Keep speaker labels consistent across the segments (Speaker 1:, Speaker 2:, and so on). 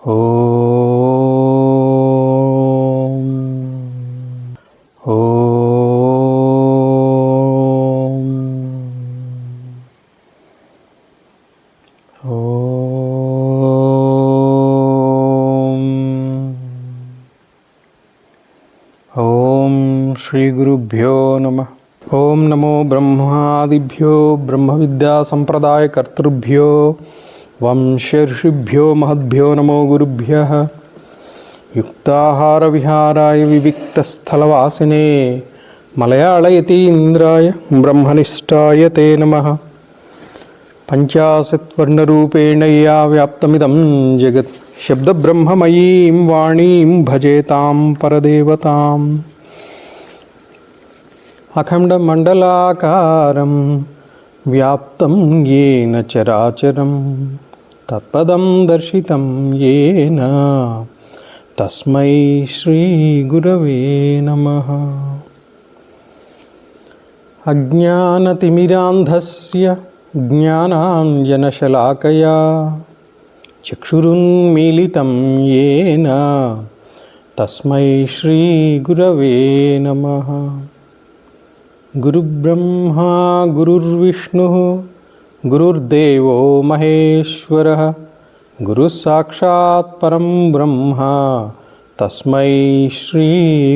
Speaker 1: ఓం ఓం ఓం శ్రీ గురుభ్యో నమః. ఓం నమో బ్రహ్మాదిభ్యో బ్రహ్మ విద్యా సంప్రదాయ కర్తృభ్యో వంశర్షిభ్యో మహద్భ్యో నమో గురుభ్యః. యుక్తాహార విహారాయ వివిక్తస్థలవాసినే మలయాళయతీంద్రాయ బ్రహ్మనిష్టాయ తే నమః. పంచాశత్వర్ణరూపేణ యా వ్యాప్తమిదం జగత్ శబ్దబ్రహ్మమయీం వాణీం భజేతాం పరదేవతాం. అఖండమండలాకారం వ్యాప్తం యేన చరాచరం తత్పదం దర్శితం యేన తస్మై శ్రీ గురవే నమః. అజ్ఞానతిమిరాంధస్య జ్ఞానాంజనశలాకయా చక్షురున్మీలితం యేన తస్మై శ్రీ గురవే నమః. గురుబ్రహ్మా గురుర్విష్ణుః గురుర్దేవో మహేశ్వరః గురుస్సాక్షాత్ పరం బ్రహ్మ తస్మై శ్రీ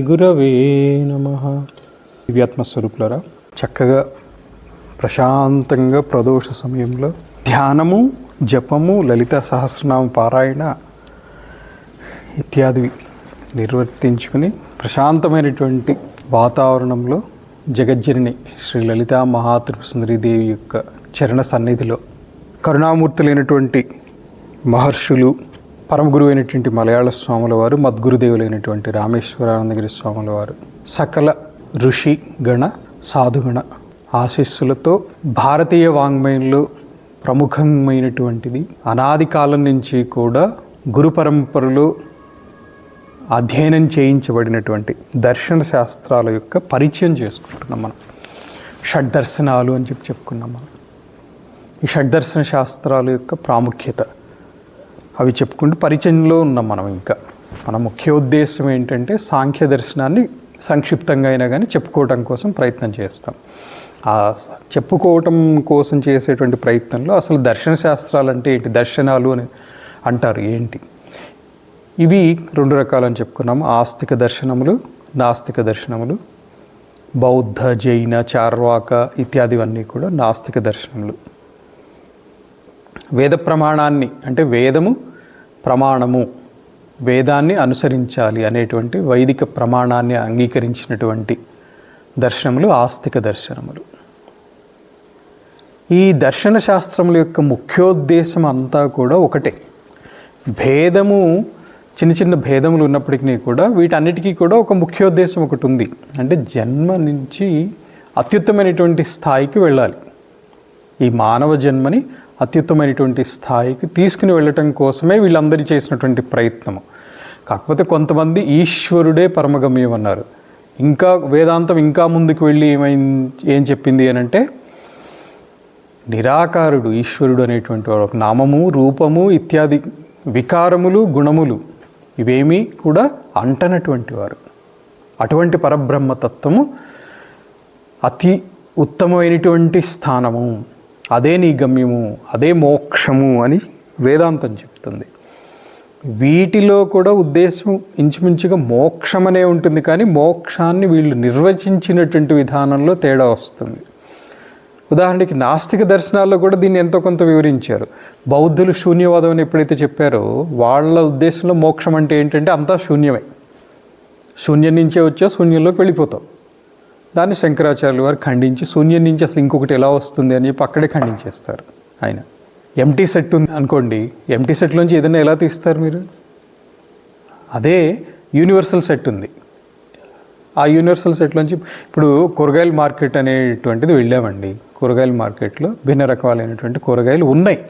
Speaker 1: గురవే నమః. దివ్యాత్మస్వరూపులారా, చక్కగా ప్రశాంతంగా ప్రదోష సమయంలో ధ్యానము, జపము, లలిత సహస్రనామ పారాయణ ఇత్యాదివి నిర్వర్తించుకుని ప్రశాంతమైనటువంటి వాతావరణంలో జగజ్జనని శ్రీ లలితా మహాత్రిపురసుందరీదేవి యొక్క చరణ సన్నిధిలో కరుణామూర్తులైనటువంటి మహర్షులు, పరమగురువు అయినటువంటి మలయాళ స్వాముల వారు, మద్గురుదేవులైనటువంటి రామేశ్వరానందగిరి స్వాముల వారు, సకల ఋషి గణ సాధుగణ ఆశీస్సులతో భారతీయ వాంగ్మయంలో ప్రముఖమైనటువంటిది, అనాది కాలం నుంచి కూడా గురు పరంపరలో అధ్యయనం చేయించబడినటువంటి దర్శన శాస్త్రాల యొక్క పరిచయం చేసుకుంటున్నాం మనం. షడ్దర్శనాలు అని చెప్పుకున్నాం మనం. ఈ షడ్దర్శన శాస్త్రాల యొక్క ప్రాముఖ్యత అవి చెప్పుకుంటూ పరిచయంలో ఉన్నాం మనం. ఇంకా మన ముఖ్య ఉద్దేశం ఏంటంటే సాంఖ్య దర్శనాన్ని సంక్షిప్తంగా అయినా కానీ చెప్పుకోవటం కోసం ప్రయత్నం చేస్తాం. ఆ చెప్పుకోవటం కోసం చేసేటువంటి ప్రయత్నంలో అసలు దర్శన శాస్త్రాలు అంటే ఏంటి, దర్శనాలు అని అంటారు ఏంటి, ఇవి రెండు రకాలని చెప్పుకున్నాము. ఆస్తిక దర్శనములు, నాస్తిక దర్శనములు. బౌద్ధ, జైన, చార్వాక ఇత్యాదివన్నీ కూడా నాస్తిక దర్శనములు. వేద ప్రమాణాన్ని అంటే వేదము ప్రమాణము, వేదాన్ని అనుసరించాలి అనేటువంటి వైదిక ప్రమాణాన్ని అంగీకరించినటువంటి దర్శనములు ఆస్తిక దర్శనములు. ఈ దర్శన శాస్త్రముల యొక్క ముఖ్యోద్దేశం అంతా కూడా ఒకటే. భేదము, చిన్న చిన్న భేదములు ఉన్నప్పటికీ కూడా వీటన్నిటికీ కూడా ఒక ముఖ్యోద్దేశం ఒకటి ఉంది. అంటే జన్మ నుంచి అత్యుత్తమైనటువంటి స్థాయికి వెళ్ళాలి. ఈ మానవ జన్మని అత్యుత్తమైనటువంటి స్థాయికి తీసుకుని వెళ్ళటం కోసమే వీళ్ళందరూ చేసినటువంటి ప్రయత్నము. కాకపోతే కొంతమంది ఈశ్వరుడే పరమగమ్యం అన్నారు. ఇంకా వేదాంతం ఇంకా ముందుకు వెళ్ళి ఏం చెప్పింది అని అంటే, నిరాకారుడు ఈశ్వరుడు అనేటువంటి వాడు, ఒక నామము, రూపము ఇత్యాది వికారములు, గుణములు ఇవేమీ కూడా అంటనటువంటి వారు. అటువంటి పరబ్రహ్మతత్వము అతి ఉత్తమమైనటువంటి స్థానము, అదే నీ గమ్యము, అదే మోక్షము అని వేదాంతం చెప్తుంది. వీటిలో కూడా ఉద్దేశం ఇంచుమించుగా మోక్షమనే ఉంటుంది, కానీ మోక్షాన్ని వీళ్ళు నిర్వచించినటువంటి విధానంలో తేడా వస్తుంది. ఉదాహరణకి నాస్తిక దర్శనాల్లో కూడా దీన్ని ఎంతో కొంత వివరించారు. బౌద్ధులు శూన్యవాదం అని ఎప్పుడైతే చెప్పారో వాళ్ళ ఉద్దేశంలో మోక్షం అంటే ఏంటంటే అంతా శూన్యమే, శూన్యం నుంచే వచ్చా శూన్యంలోకి వెళ్ళిపోతాం. దాన్ని శంకరాచార్యుల వారు ఖండించి శూన్యం నుంచి అసలు ఇంకొకటి ఎలా వస్తుంది అని చెప్పి అక్కడే ఖండించేస్తారు. ఆయన ఎంటీ సెట్ ఉంది అనుకోండి, ఎంటీ సెట్లోంచి ఏదైనా ఎలా తీస్తారు మీరు? అదే యూనివర్సల్ సెట్ ఉంది. ఆ యూనివర్సల్ సెట్లోంచి ఇప్పుడు కూరగాయల మార్కెట్ అనేటువంటిది వెళ్ళామండి. కూరగాయల మార్కెట్లో భిన్న రకాలైనటువంటి కూరగాయలు ఉన్నాయి.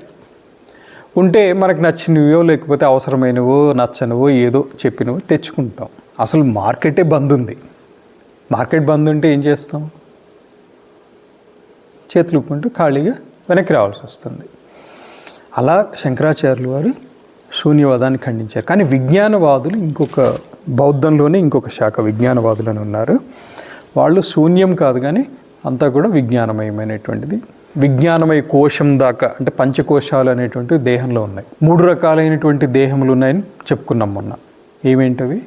Speaker 1: ఉంటే మనకు నచ్చినవో లేకపోతే అవసరమైనవో నచ్చనివో ఏదో చెప్పినవో తెచ్చుకుంటాం. అసలు మార్కెటే బంద్ ఉంది. మార్కెట్ బంద్ ఉంటే ఏం చేస్తాం? చేతులు ఊపుకుంటూ ఖాళీగా వెనక్కి రావాల్సి వస్తుంది. అలా శంకరాచార్యులు వారు శూన్యవాదాన్ని ఖండించారు. కానీ విజ్ఞానవాదులు బౌద్ధంలోనే ఇంకొక శాఖ విజ్ఞానవాదులు అని ఉన్నారు. వాళ్ళు శూన్యం కాదు కానీ అంతా కూడా విజ్ఞానమయమైనటువంటిది. విజ్ఞానమయ కోశం దాకా అంటే పంచకోశాలు అనేటువంటివి దేహంలో ఉన్నాయి. 3 రకాలైనటువంటి దేహములు ఉన్నాయని చెప్పుకున్నాం మొన్న. ఏమేంటవి?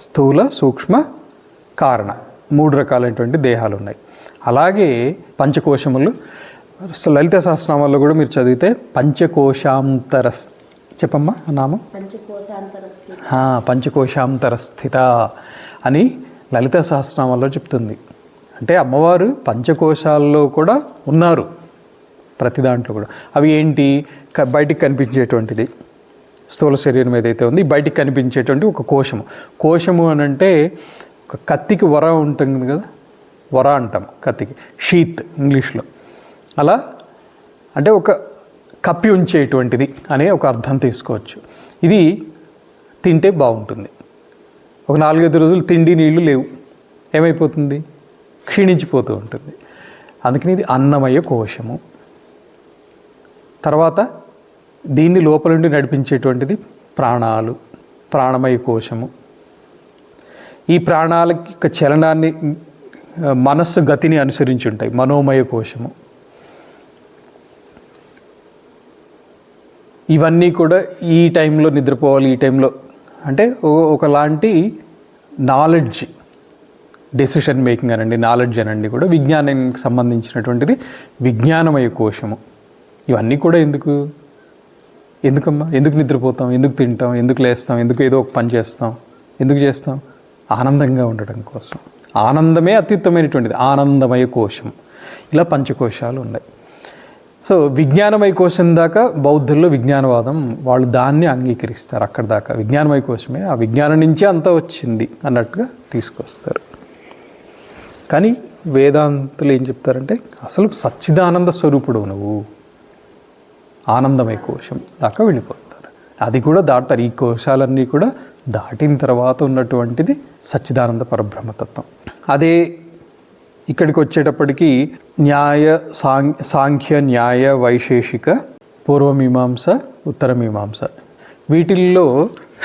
Speaker 1: స్థూల, సూక్ష్మ, కారణ 3 రకాలైనటువంటి దేహాలు ఉన్నాయి. అలాగే పంచకోశములు లలిత సహస్రనామాల్లో కూడా మీరు చదివితే పంచకోశాంతర చెప్పమ్మా నామం పంచకోశాంతరస్థిత అని లలిత సహస్రనామాల్లో చెప్తుంది. అంటే అమ్మవారు పంచకోశాల్లో కూడా ఉన్నారు ప్రతి దాంట్లో కూడా. అవి ఏంటి? బయటికి కనిపించేటువంటిది స్థూల శరీరం ఏదైతే ఉంది బయటికి కనిపించేటువంటి ఒక కోశము అని అంటే ఒక కత్తికి వర ఉంటుంది కదా, వర అంటాం కత్తికి, షీత్ ఇంగ్లీష్లో. అలా అంటే ఒక కప్పి ఉంచేటువంటిది అనే ఒక అర్థం తీసుకోవచ్చు. ఇది తింటే బాగుంటుంది. ఒక 4-5 రోజులు తిండి నీళ్లు లేవు, ఏమైపోతుంది? క్షీణించిపోతూ ఉంటుంది. అందుకని ఇది అన్నమయ కోశము. తర్వాత దీన్ని లోపల నుండి నడిపించేటువంటిది ప్రాణాలు, ప్రాణమయ కోశము. ఈ ప్రాణాలకి యొక్క చలనాన్ని మనస్సు గతిని అనుసరించి ఉంటాయి, మనోమయ కోశము. ఇవన్నీ కూడా ఈ టైంలో నిద్రపోవాలి, ఈ టైంలో అంటే ఒకలాంటి నాలెడ్జ్, డెసిషన్ మేకింగ్ అనండి, నాలెడ్జ్ అనండి కూడా విజ్ఞానానికి సంబంధించినటువంటిది విజ్ఞానమయ కోశము. ఇవన్నీ కూడా ఎందుకమ్మా? ఎందుకు నిద్రపోతాం, ఎందుకు తింటాం, ఎందుకు లేస్తాం, ఎందుకు ఏదో ఒక పని చేస్తాం, ఎందుకు చేస్తాం? ఆనందంగా ఉండడం కోసం. ఆనందమే అత్యుత్తమైనటువంటిది, ఆనందమయ కోశం. ఇలా పంచకోశాలు ఉన్నాయి. సో విజ్ఞానమయ కోశం దాకా బౌద్ధుల్లో విజ్ఞానవాదం వాళ్ళు దాన్ని అంగీకరిస్తారు. అక్కడ దాకా విజ్ఞానమయ కోశమే, ఆ విజ్ఞానం నుంచే అంతా వచ్చింది అన్నట్టుగా తీసుకొస్తారు. కానీ వేదాంతులు ఏం చెప్తారంటే అసలు సచ్చిదానంద స్వరూపుడు నువ్వు, ఆనందమయ కోశం దాకా వెళ్ళిపోతారు. అది కూడా దాటుతారు. ఈ కోశాలన్నీ కూడా దాటిన తర్వాత ఉన్నటువంటిది సచ్చిదానంద పరబ్రహ్మతత్వం. అదే ఇక్కడికి వచ్చేటప్పటికి సాంఖ్య న్యాయ వైశేషిక పూర్వమీమాంస ఉత్తరమీమాంస, వీటిల్లో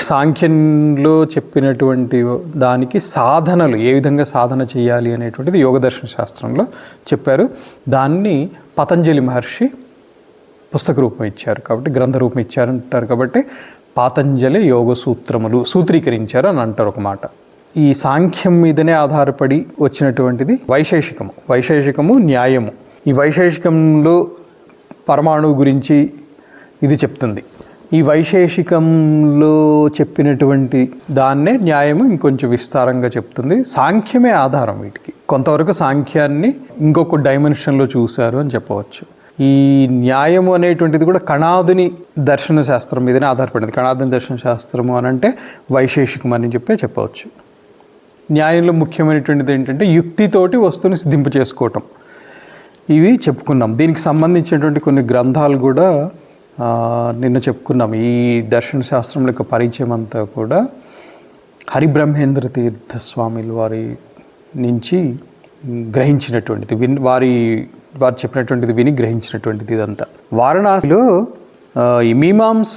Speaker 1: సాంఖ్యంలో చెప్పినటువంటి దానికి సాధనలు ఏ విధంగా సాధన చేయాలి అనేటువంటిది యోగ దర్శన శాస్త్రంలో చెప్పారు. దాన్ని పతంజలి మహర్షి పుస్తక రూపం ఇచ్చారు కాబట్టి, గ్రంథ రూపం ఇచ్చారంటారు కాబట్టి పాతంజలి యోగ సూత్రములు సూత్రీకరించారు అని అంటారు ఒక మాట. ఈ సాంఖ్యం మీదనే ఆధారపడి వచ్చినటువంటిది వైశేషికము న్యాయము. ఈ వైశేషికంలో పరమాణువు గురించి ఇది చెప్తుంది. ఈ వైశేషికంలో చెప్పినటువంటి దాన్నే న్యాయము ఇంకొంచెం విస్తారంగా చెప్తుంది. సాంఖ్యమే ఆధారం వీటికి. కొంతవరకు సాంఖ్యాన్ని ఇంకొక డైమెన్షన్లో చూశారు అని చెప్పవచ్చు. ఈ న్యాయము అనేటువంటిది కూడా కణాదుని దర్శన శాస్త్రం మీదనే ఆధారపడింది. కణాదుని దర్శన శాస్త్రము అని అంటే వైశేషికం అని చెప్పవచ్చు. న్యాయంలో ముఖ్యమైనటువంటిది ఏంటంటే యుక్తితోటి వస్తువుని సిద్ధింపు చేసుకోవటం. ఇవి చెప్పుకున్నాం. దీనికి సంబంధించినటువంటి కొన్ని గ్రంథాలు కూడా నిన్న చెప్పుకున్నాం. ఈ దర్శన శాస్త్రం యొక్క పరిచయం అంతా కూడా హరిబ్రహ్మేంద్ర తీర్థ స్వామిలు వారి నుంచి గ్రహించినటువంటిది, వారు చెప్పినటువంటిది విని గ్రహించినటువంటిది ఇదంతా. వారణాసిలో ఈ మీమాంస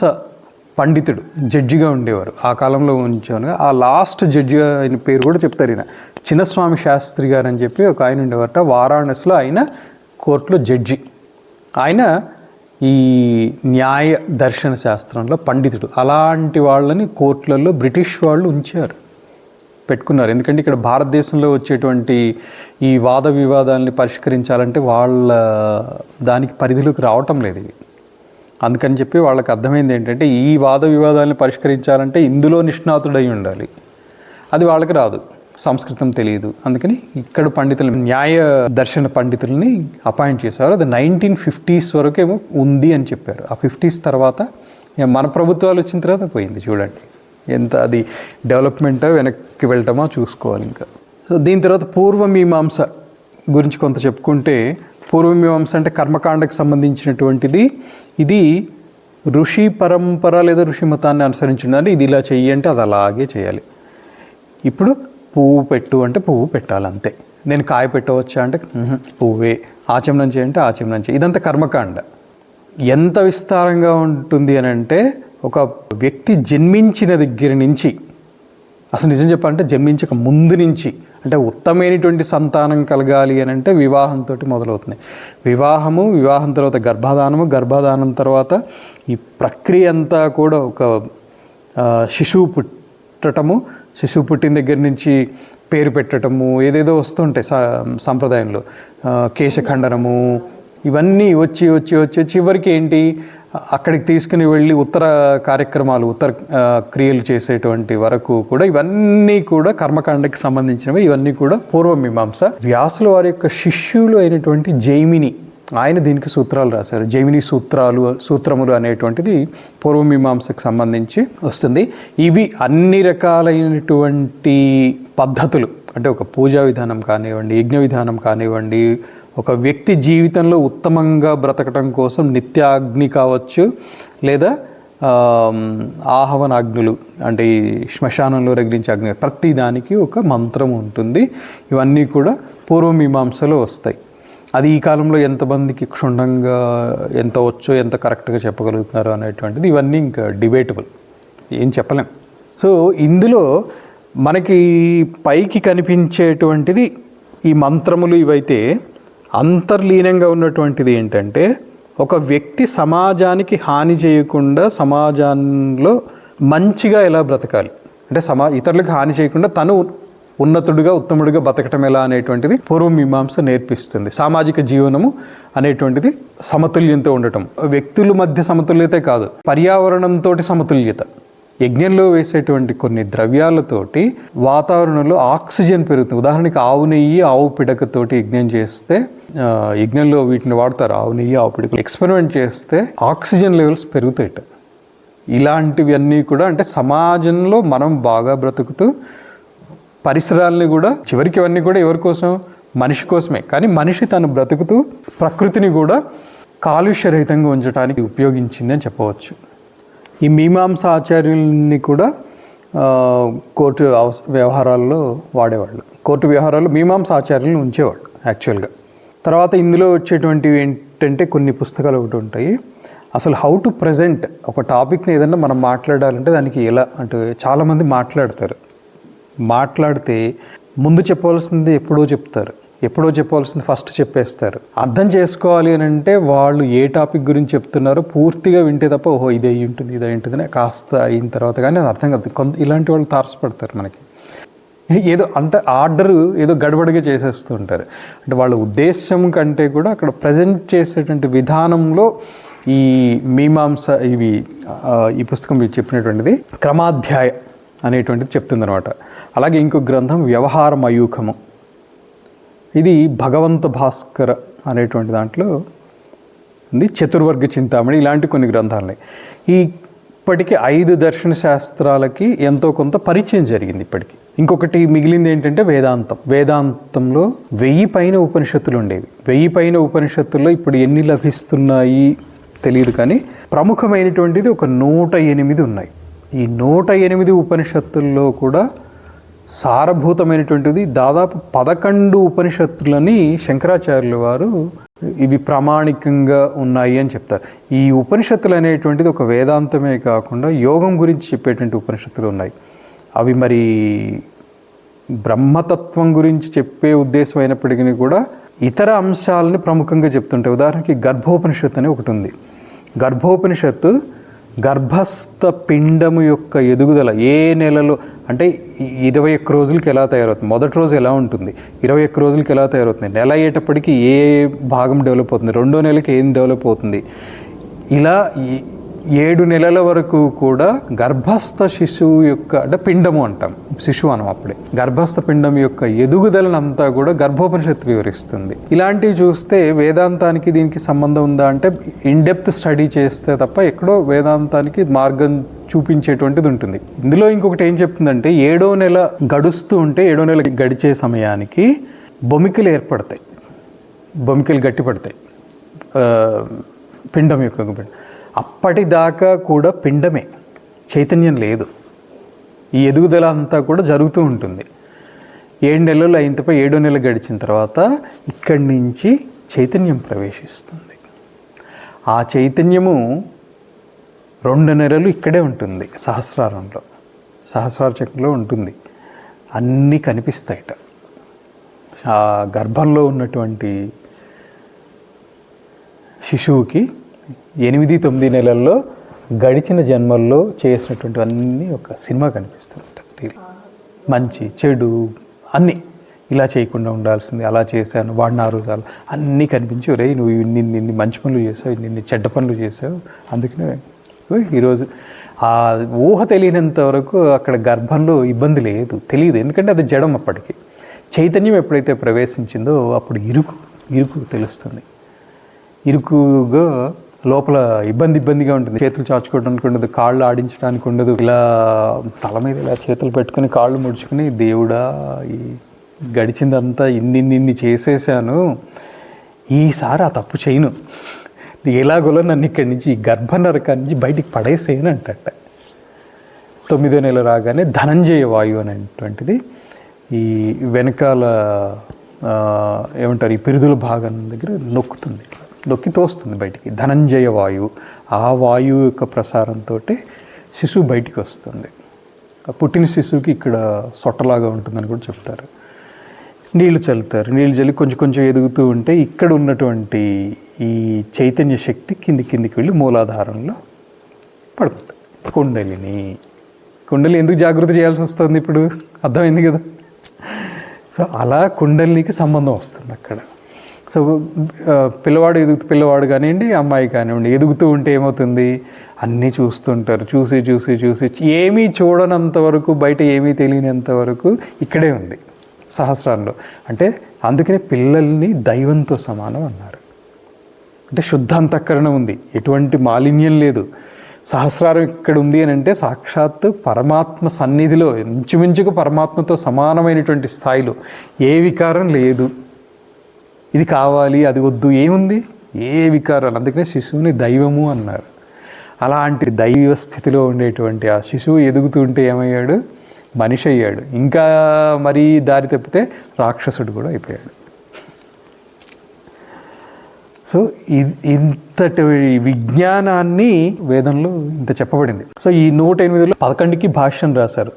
Speaker 1: పండితుడు జడ్జిగా ఉండేవారు ఆ కాలంలో ఉంచాను. ఆ లాస్ట్ జడ్జి ఆయన పేరు కూడా చెప్తారు. ఈయన చిన్నస్వామి శాస్త్రి గారు అని చెప్పి ఒక ఆయన ఉండేవారట. వారాణసిలో ఆయన కోర్టులో జడ్జి. ఆయన ఈ న్యాయ దర్శన శాస్త్రంలో పండితుడు. అలాంటి వాళ్ళని కోర్టులలో బ్రిటిష్ వాళ్ళు పెట్టుకున్నారు. ఎందుకంటే ఇక్కడ భారతదేశంలో వచ్చేటువంటి ఈ వాద వివాదాలని పరిష్కరించాలంటే వాళ్ళ దానికి పరిధిలోకి రావటం లేదు ఇవి. అందుకని చెప్పి వాళ్ళకి అర్థమైంది ఏంటంటే ఈ వాద వివాదాలను పరిష్కరించాలంటే ఇందులో నిష్ణాతుడై ఉండాలి. అది వాళ్ళకి రాదు, సంస్కృతం తెలియదు. అందుకని ఇక్కడ పండితులు, న్యాయ దర్శన పండితుల్ని అపాయింట్ చేశారు. అది 1950s వరకేమో ఉంది అని చెప్పారు. ఆ 50s తర్వాత మన ప్రభుత్వాలు వచ్చిన తర్వాత పోయింది. చూడండి ఎంత అది డెవలప్మెంట్ వెనక్కి వెళ్ళటమో చూసుకోవాలి. ఇంకా సో దీని తర్వాత పూర్వమీమాంస గురించి కొంత చెప్పుకుంటే, పూర్వమీమాంస అంటే కర్మకాండకు సంబంధించినటువంటిది. ఇది ఋషి పరంపర లేదా ఋషి మతాన్ని అనుసరించింది. అంటే ఇది ఇలా చెయ్యి అంటే అది అలాగే చేయాలి. ఇప్పుడు పువ్వు పెట్టు అంటే పువ్వు పెట్టాలి అంతే. నేను కాయ పెట్టవచ్చా అంటే పువ్వే. ఆచమనం చేయంటే ఆచమనం చేయి. ఇదంతా కర్మకాండ. ఎంత విస్తారంగా ఉంటుంది అని అంటే ఒక వ్యక్తి జన్మించిన దగ్గర నుంచి, అసలు నిజం చెప్పాలంటే జన్మించక ముందు నుంచి, అంటే ఉత్తమైనటువంటి సంతానం కలగాలి అని అంటే వివాహంతో మొదలవుతుంది. వివాహం తర్వాత గర్భధానం తర్వాత ఈ ప్రక్రియ అంతా కూడా ఒక శిశువు పుట్టిన దగ్గర నుంచి పేరు పెట్టడము, ఏదేదో వస్తుంటాయి సంప్రదాయంలో, కేశఖండనము, ఇవన్నీ వచ్చి చివరికి ఏంటి, అక్కడికి తీసుకుని వెళ్ళి ఉత్తర క్రియలు చేసేటువంటి వరకు కూడా ఇవన్నీ కూడా కర్మకాండకి సంబంధించినవి. ఇవన్నీ కూడా పూర్వమీమాంస. వ్యాసుల వారి యొక్క శిష్యులు అయినటువంటి జైమిని, ఆయన దీనికి సూత్రాలు రాశారు. జైమిని సూత్రములు అనేటువంటిది పూర్వమీమాంసకు సంబంధించి వస్తుంది. ఇవి అన్ని రకాలైనటువంటి పద్ధతులు, అంటే ఒక పూజా విధానం కానివ్వండి, యజ్ఞ విధానం కానివ్వండి, ఒక వ్యక్తి జీవితంలో ఉత్తమంగా బ్రతకటం కోసం నిత్యాగ్ని కావచ్చు, లేదా ఆహవనాగ్నులు అంటే ఈ శ్మశానంలో రగిలించే అగ్ని, ప్రతి దానికి ఒక మంత్రం ఉంటుంది. ఇవన్నీ కూడా పూర్వమీమాంసలో వస్తాయి. అది ఈ కాలంలో ఎంతమందికి క్షుణ్ణంగా ఎంత వచ్చో, ఎంత కరెక్ట్గా చెప్పగలుగుతున్నారు అనేటువంటిది ఇవన్నీ ఇంకా డిబేటబుల్, ఏం చెప్పలేం. సో ఇందులో మనకి పైకి కనిపించేటువంటిది ఈ మంత్రములు ఇవైతే, అంతర్లీనంగా ఉన్నటువంటిది ఏంటంటే ఒక వ్యక్తి సమాజానికి హాని చేయకుండా సమాజంలో మంచిగా ఎలా బ్రతకాలి, అంటే ఇతరులకు హాని చేయకుండా తను ఉన్నతుడిగా ఉత్తముడిగా బతకటం ఎలా అనేటువంటిది పూర్వమీమాంస నేర్పిస్తుంది. సామాజిక జీవనము అనేటువంటిది సమతుల్యంతో ఉండటం, వ్యక్తుల మధ్య సమతుల్యతే కాదు, పర్యావరణంతో సమతుల్యత. యజ్ఞంలో వేసేటువంటి కొన్ని ద్రవ్యాలతోటి వాతావరణంలో ఆక్సిజన్ పెరుగుతుంది. ఉదాహరణకి ఆవు నెయ్యి, ఆవు పిడకతోటి యజ్ఞం చేస్తే, యజ్ఞంలో వీటిని వాడతారు, ఆవు నెయ్యి, ఆవు పిడక. ఎక్స్పెరిమెంట్ చేస్తే ఆక్సిజన్ లెవెల్స్ పెరుగుతాయట. ఇలాంటివన్నీ కూడా అంటే సమాజంలో మనం బాగా బ్రతుకుతూ పరిసరాలని కూడా, చివరికి ఇవన్నీ కూడా ఎవరి కోసం, మనిషి కోసమే. కానీ మనిషి తను బ్రతుకుతూ ప్రకృతిని కూడా కాలుష్యరహితంగా ఉంచడానికి ఉపయోగించింది అని చెప్పవచ్చు. ఈ మీమాంస ఆచార్యుల్ని కూడా కోర్టు వ్యవహారాల్లో వాడేవాళ్ళు. కోర్టు వ్యవహారాల్లో మీమాంస ఆచార్యులను ఉంచేవాళ్ళు యాక్చువల్గా. తర్వాత ఇందులో వచ్చేటువంటివి ఏంటంటే కొన్ని పుస్తకాలు ఒకటి ఉంటాయి. అసలు హౌ టు ప్రజెంట్ ఒక టాపిక్ని ఏదన్నా మనం మాట్లాడాలంటే దానికి ఎలా అంటే, చాలామంది మాట్లాడితే ముందు చెప్పవలసింది ఎప్పుడో చెప్తారు, ఎప్పుడో చెప్పవలసింది ఫస్ట్ చెప్పేస్తారు. అర్థం చేసుకోవాలి అని అంటే వాళ్ళు ఏ టాపిక్ గురించి చెప్తున్నారో పూర్తిగా వింటే తప్ప ఓహో ఇది అయి ఉంటుంది కాస్త అయిన తర్వాత కానీ అది అర్థం కాదు. ఇలాంటి వాళ్ళు తారసపడతారు మనకి. ఏదో అంటే ఆర్డర్ ఏదో గడబడిగా చేసేస్తూ ఉంటారు. అంటే వాళ్ళ ఉద్దేశం కంటే కూడా అక్కడ ప్రజెంట్ చేసేటువంటి విధానంలో ఈ మీమాంస ఈ పుస్తకం మీరు చెప్పినటువంటిది క్రమాధ్యాయ అనేటువంటిది చెప్తుందనమాట. అలాగే ఇంకో గ్రంథం వ్యవహార మయూఖము, ఇది భగవంత భాస్కర అనేటువంటి దాంట్లో ఉంది. చతుర్వర్గ చింతామణి, ఇలాంటి కొన్ని గ్రంథాలున్నాయి. ఇప్పటికీ 5 దర్శన శాస్త్రాలకి ఎంతో కొంత పరిచయం జరిగింది ఇప్పటికీ. ఇంకొకటి మిగిలింది ఏంటంటే వేదాంతంలో 1000 పైన ఉపనిషత్తులు ఉండేవి. 1000 పైన ఉపనిషత్తుల్లో ఇప్పుడు ఎన్ని లభిస్తున్నాయి తెలియదు, కానీ ప్రముఖమైనటువంటిది ఒక 108 ఉన్నాయి. ఈ 108 ఉపనిషత్తుల్లో కూడా సారభూతమైనటువంటిది దాదాపు 11 ఉపనిషత్తులని శంకరాచార్యుల వారు ఇవి ప్రామాణికంగా ఉన్నాయి అని చెప్తారు. ఈ ఉపనిషత్తులు అనేటువంటిది ఒక వేదాంతమే కాకుండా యోగం గురించి చెప్పేటువంటి ఉపనిషత్తులు ఉన్నాయి. అవి మరి బ్రహ్మతత్వం గురించి చెప్పే ఉద్దేశం అయినప్పటికీ కూడా ఇతర అంశాలని ప్రముఖంగా చెప్తుంటాయి. ఉదాహరణకి గర్భోపనిషత్తు అని ఒకటి ఉంది. గర్భోపనిషత్తు గర్భస్థ పిండము యొక్క ఎదుగుదల ఏ నెలలో అంటే 21 రోజులకి ఎలా తయారవుతుంది, మొదటి రోజు ఎలా ఉంటుంది, 21 రోజులకి ఎలా తయారవుతుంది, నెల అయ్యేటప్పటికి ఏ భాగం డెవలప్ అవుతుంది, 2వ నెలకి ఏం డెవలప్ అవుతుంది, ఇలా 7 నెలల వరకు కూడా గర్భస్థ శిశువు యొక్క అంటే పిండము అంటాం, శిశువు అనం అప్పుడే, గర్భస్థ పిండం యొక్క ఎదుగుదలనంతా కూడా గర్భోపనిషత్తు వివరిస్తుంది. ఇలాంటివి చూస్తే వేదాంతానికి దీనికి సంబంధం ఉందా అంటే ఇన్డెప్త్ స్టడీ చేస్తే తప్ప ఎక్కడో వేదాంతానికి మార్గం చూపించేటువంటిది ఉంటుంది. ఇందులో ఇంకొకటి ఏం చెప్తుందంటే 7వ నెల గడుస్తూ ఉంటే 7వ నెల గడిచే సమయానికి బొమికలు ఏర్పడతాయి, బొమికలు గట్టిపడతాయి పిండం యొక్క పిండం. అప్పటిదాకా కూడా పిండమే, చైతన్యం లేదు. ఈ ఎదుగుదల అంతా కూడా జరుగుతూ ఉంటుంది. 7 నెలలు అయిన తప్ప 7వ నెల గడిచిన తర్వాత ఇక్కడి నుంచి చైతన్యం ప్రవేశిస్తుంది. ఆ చైతన్యము 2 నెలలు ఇక్కడే ఉంటుంది, సహస్రార చక్రంలో ఉంటుంది. అన్నీ కనిపిస్తాయట. ఆ గర్భంలో ఉన్నటువంటి శిశువుకి 8-9 నెలల్లో గడిచిన జన్మల్లో చేసినటువంటి అన్నీ ఒక సినిమా కనిపిస్తుందట. మంచి చెడు అన్నీ, ఇలా చేయకుండా ఉండాల్సింది, అలా చేశాను, వాడిన ఆరోజాలు అన్నీ కనిపించి, ఒరే నువ్వు ఇన్ని మంచి పనులు చేసావు, ఇన్ని చెడ్డ పనులు చేసావు, అందుకనే ఈరోజు ఆ ఊహ తెలియనంత వరకు అక్కడ గర్భంలో ఇబ్బంది లేదు, తెలియదు. ఎందుకంటే అది జడం. అప్పటికి చైతన్యం ఎప్పుడైతే ప్రవేశించిందో అప్పుడు ఇరుకు తెలుస్తుంది. ఇరుకుగా లోపల ఇబ్బందిగా ఉంటుంది. చేతులు చాచుకోవడానికి ఉండదు, కాళ్ళు ఆడించడానికి ఉండదు. ఇలా తల మీద ఇలా చేతులు పెట్టుకుని కాళ్ళు ముడుచుకుని, దేవుడా ఈ గడిచిందంతా ఇన్ని చేసేసాను, ఈసారి ఆ తప్పు చేయను, ఎలాగోలో నన్ను ఇక్కడి నుంచి ఈ గర్భ నరకాన్ని నుంచి బయటికి పడేసేయను అంటట. 9వ నెల రాగానే ధనంజయ వాయువు అనేటువంటిది ఈ వెనకాల ఏమంటారు, ఈ పిరుదుల భాగం దగ్గర నొక్కుతుంది, నొక్కి తోస్తుంది బయటికి. ధనంజయ వాయువు, ఆ వాయువు యొక్క ప్రసారంతో శిశువు బయటికి వస్తుంది. పుట్టిన శిశువుకి ఇక్కడ సొట్టలాగా ఉంటుందని కూడా చెప్తారు. నీళ్లు చల్లుతారు, నీళ్లు చల్లి కొంచెం ఎదుగుతూ ఉంటే ఇక్కడ ఉన్నటువంటి ఈ చైతన్య శక్తి కిందికి వెళ్ళి మూలాధారంలో పడుతుంది. కుండలి ఎందుకు జాగృతి చేయాల్సి వస్తుంది ఇప్పుడు అర్థమైంది కదా. సో అలా కుండలికి సంబంధం వస్తుంది అక్కడ. సో పిల్లవాడు కానివ్వండి, అమ్మాయి కానివ్వండి, ఎదుగుతూ ఉంటే ఏమవుతుంది, అన్నీ చూస్తుంటారు. చూసి ఏమీ చూడనంత వరకు, బయట ఏమీ తెలియనంత వరకు ఇక్కడే ఉంది సహస్రాల్లో. అంటే అందుకనే పిల్లల్ని దైవంతో సమానం అన్నారు. అంటే శుద్ధ అంతఃకరణం ఉంది, ఎటువంటి మాలిన్యం లేదు. సహస్రారం ఇక్కడ ఉంది అని అంటే సాక్షాత్తు పరమాత్మ సన్నిధిలో, ఇంచుమించుకు పరమాత్మతో సమానమైనటువంటి స్థాయిలో ఏ వికారం లేదు. ఇది కావాలి, అది వద్దు, ఏముంది, ఏ వికారాలు. అందుకనే శిశువుని దైవము అన్నారు. అలాంటి దైవ స్థితిలో ఉండేటువంటి ఆ శిశువు ఎదుగుతూ ఉంటే ఏమయ్యాడు, మనిషి అయ్యాడు. ఇంకా మరీ దారి తప్పితే రాక్షసుడు కూడా అయిపోయాడు. సో ఇంతటి విజ్ఞానాన్ని వేదంలో ఇంత చెప్పబడింది. సో ఈ 108లో 11కి భాష్యం రాశారు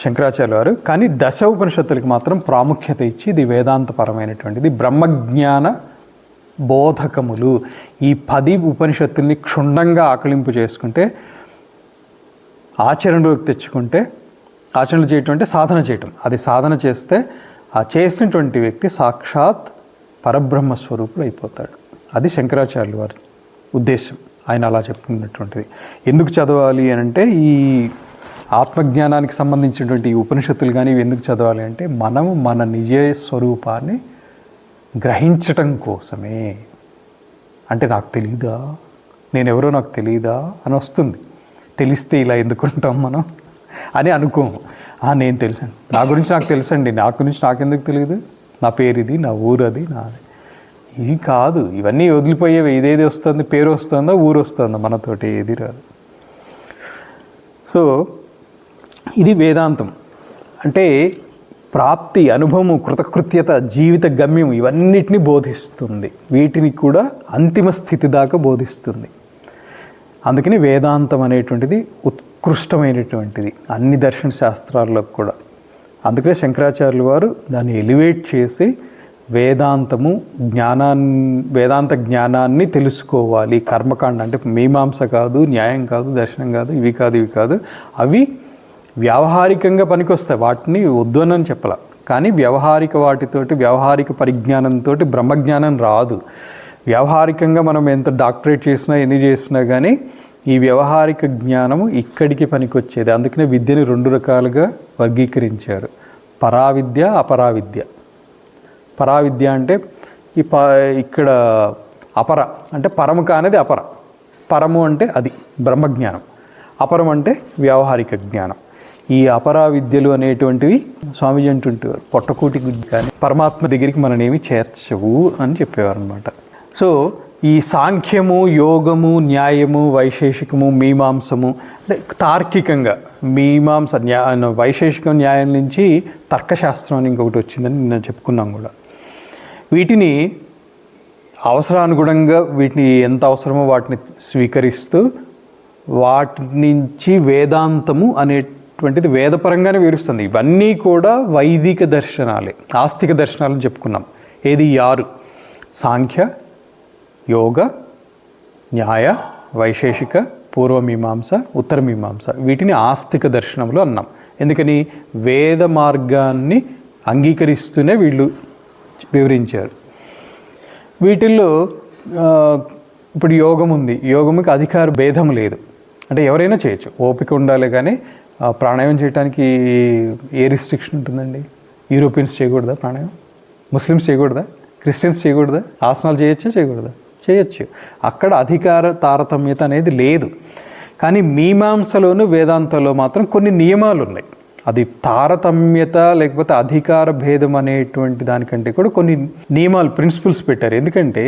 Speaker 1: శంకరాచార్య వారు. కానీ దశ ఉపనిషత్తులకి మాత్రం ప్రాముఖ్యత ఇచ్చి ఇది వేదాంతపరమైనటువంటిది, బ్రహ్మజ్ఞాన బోధకములు. ఈ 10 ఉపనిషత్తుల్ని క్షుణ్ణంగా ఆకలింపు చేసుకుంటే, ఆచరణలోకి తెచ్చుకుంటే, ఆచరణలు చేయటం అంటే సాధన చేయటం, అది సాధన చేస్తే ఆ చేసినటువంటి వ్యక్తి సాక్షాత్ పరబ్రహ్మస్వరూపుడు అయిపోతాడు. అది శంకరాచార్యుల వారి ఉద్దేశం. ఆయన అలా చెప్పుకున్నటువంటిది. ఎందుకు చదవాలి అని అంటే, ఈ ఆత్మజ్ఞానానికి సంబంధించినటువంటి ఈ ఉపనిషత్తులు కానీ ఇవి ఎందుకు చదవాలి అంటే, మనము మన నిజ స్వరూపాన్ని గ్రహించటం కోసమే. అంటే నాకు తెలీదా, నేనెవరో నాకు తెలీదా అని వస్తుంది. తెలిస్తే ఇలా ఎందుకుంటాం మనం అని అనుకోము. నేను తెలుసండి, నా గురించి నాకు తెలుసండి, నా గురించి నాకెందుకు తెలియదు, నా పేరు ఇది, నా ఊరు అది, నాది. ఇది కాదు, ఇవన్నీ వదిలిపోయేవి. ఇదేది వస్తుంది, పేరు వస్తుందో, ఊరు వస్తుందో, మనతోటి ఏది రాదు. సో ఇది వేదాంతం అంటే ప్రాప్తి, అనుభవము, కృతకృత్యత, జీవిత గమ్యం ఇవన్నిటిని బోధిస్తుంది. వీటిని కూడా అంతిమ స్థితి దాకా బోధిస్తుంది. అందుకని వేదాంతం అనేటువంటిది ఉత్కృష్టమైనటువంటిది అన్ని దర్శన శాస్త్రాల్లో కూడా. అందుకనే శంకరాచార్యుల వారు దాన్ని ఎలివేట్ చేసి వేదాంత జ్ఞానాన్ని తెలుసుకోవాలి. కర్మకాండ అంటే మీమాంస కాదు, న్యాయం కాదు, దర్శనం కాదు, ఇవి కాదు. అవి వ్యావహారికంగా పనికొస్తాయి, వాటిని వద్దునని చెప్పాల. కానీ వ్యవహారిక వాటితోటి, వ్యవహారిక పరిజ్ఞానంతో బ్రహ్మజ్ఞానం రాదు. వ్యవహారికంగా మనం ఎంత డాక్టరేట్ చేసినా, ఎన్ని చేసినా కానీ ఈ వ్యవహారిక జ్ఞానము ఇక్కడికి పనికొచ్చేది. అందుకనే విద్యని 2 రకాలుగా వర్గీకరించారు, పరావిద్య, అపరావిద్య. పరావిద్య అంటే ఇక్కడ అపర అంటే పరము కానిది అపర, పరము అంటే అది బ్రహ్మజ్ఞానం, అపరం అంటే వ్యావహారిక జ్ఞానం. ఈ అపరా విద్యలు అనేటువంటివి స్వామీజీ అంటుంటారు, పొట్టకూటి గుడ్డి కానీ పరమాత్మ దగ్గరికి మననేమి చేర్చవు అని చెప్పేవారు అనమాట. సో ఈ సాంఖ్యము, యోగము, న్యాయము, వైశేషికము, మీమాంసము అంటే తార్కికంగా మీమాంస వైశేషికం, న్యాయం నుంచి తర్కశాస్త్రం అని ఇంకొకటి వచ్చిందని నేను చెప్పుకున్నాం కూడా. వీటిని అవసరానుగుణంగా వీటిని ఎంత అవసరమో వాటిని స్వీకరిస్తూ వాటి నుంచి వేదాంతము అనేటువంటిది వేదపరంగానే వివరిస్తుంది. ఇవన్నీ కూడా వైదిక దర్శనాలే, ఆస్తిక దర్శనాలని చెప్పుకున్నాం. ఏది 6: సాంఖ్య, యోగ, న్యాయ, వైశేషిక, పూర్వమీమాంస, ఉత్తరమీమాంస. వీటిని ఆస్తిక దర్శనములు అన్నాం. ఎందుకని? వేద మార్గాన్ని అంగీకరిస్తూనే వీళ్ళు వివరించారు. వీటిల్లో ఇప్పుడు యోగం ఉంది. యోగముకి అధికార భేదం లేదు, అంటే ఎవరైనా చేయొచ్చు, ఓపిక ఉండాలి. కానీ ప్రాణాయామం చేయడానికి ఏ రిస్ట్రిక్షన్ ఉంటుందండి? యూరోపియన్స్ చేయకూడదా ప్రాణాయామం? ముస్లిమ్స్ చేయకూడదా? క్రిస్టియన్స్ చేయకూడదా? ఆసనాలు చేయొచ్చా చేయకూడదా? చేయొచ్చు. అక్కడ అధికార తారతమ్యత అనేది లేదు. కానీ మీమాంసలోను వేదాంతంలో మాత్రం కొన్ని నియమాలు ఉన్నాయి. అది తారతమ్యత లేకపోతే అధికార భేదం అనేటువంటి దానికంటే కూడా కొన్ని నియమాలు, ప్రిన్సిపల్స్ పెట్టారు. ఎందుకంటే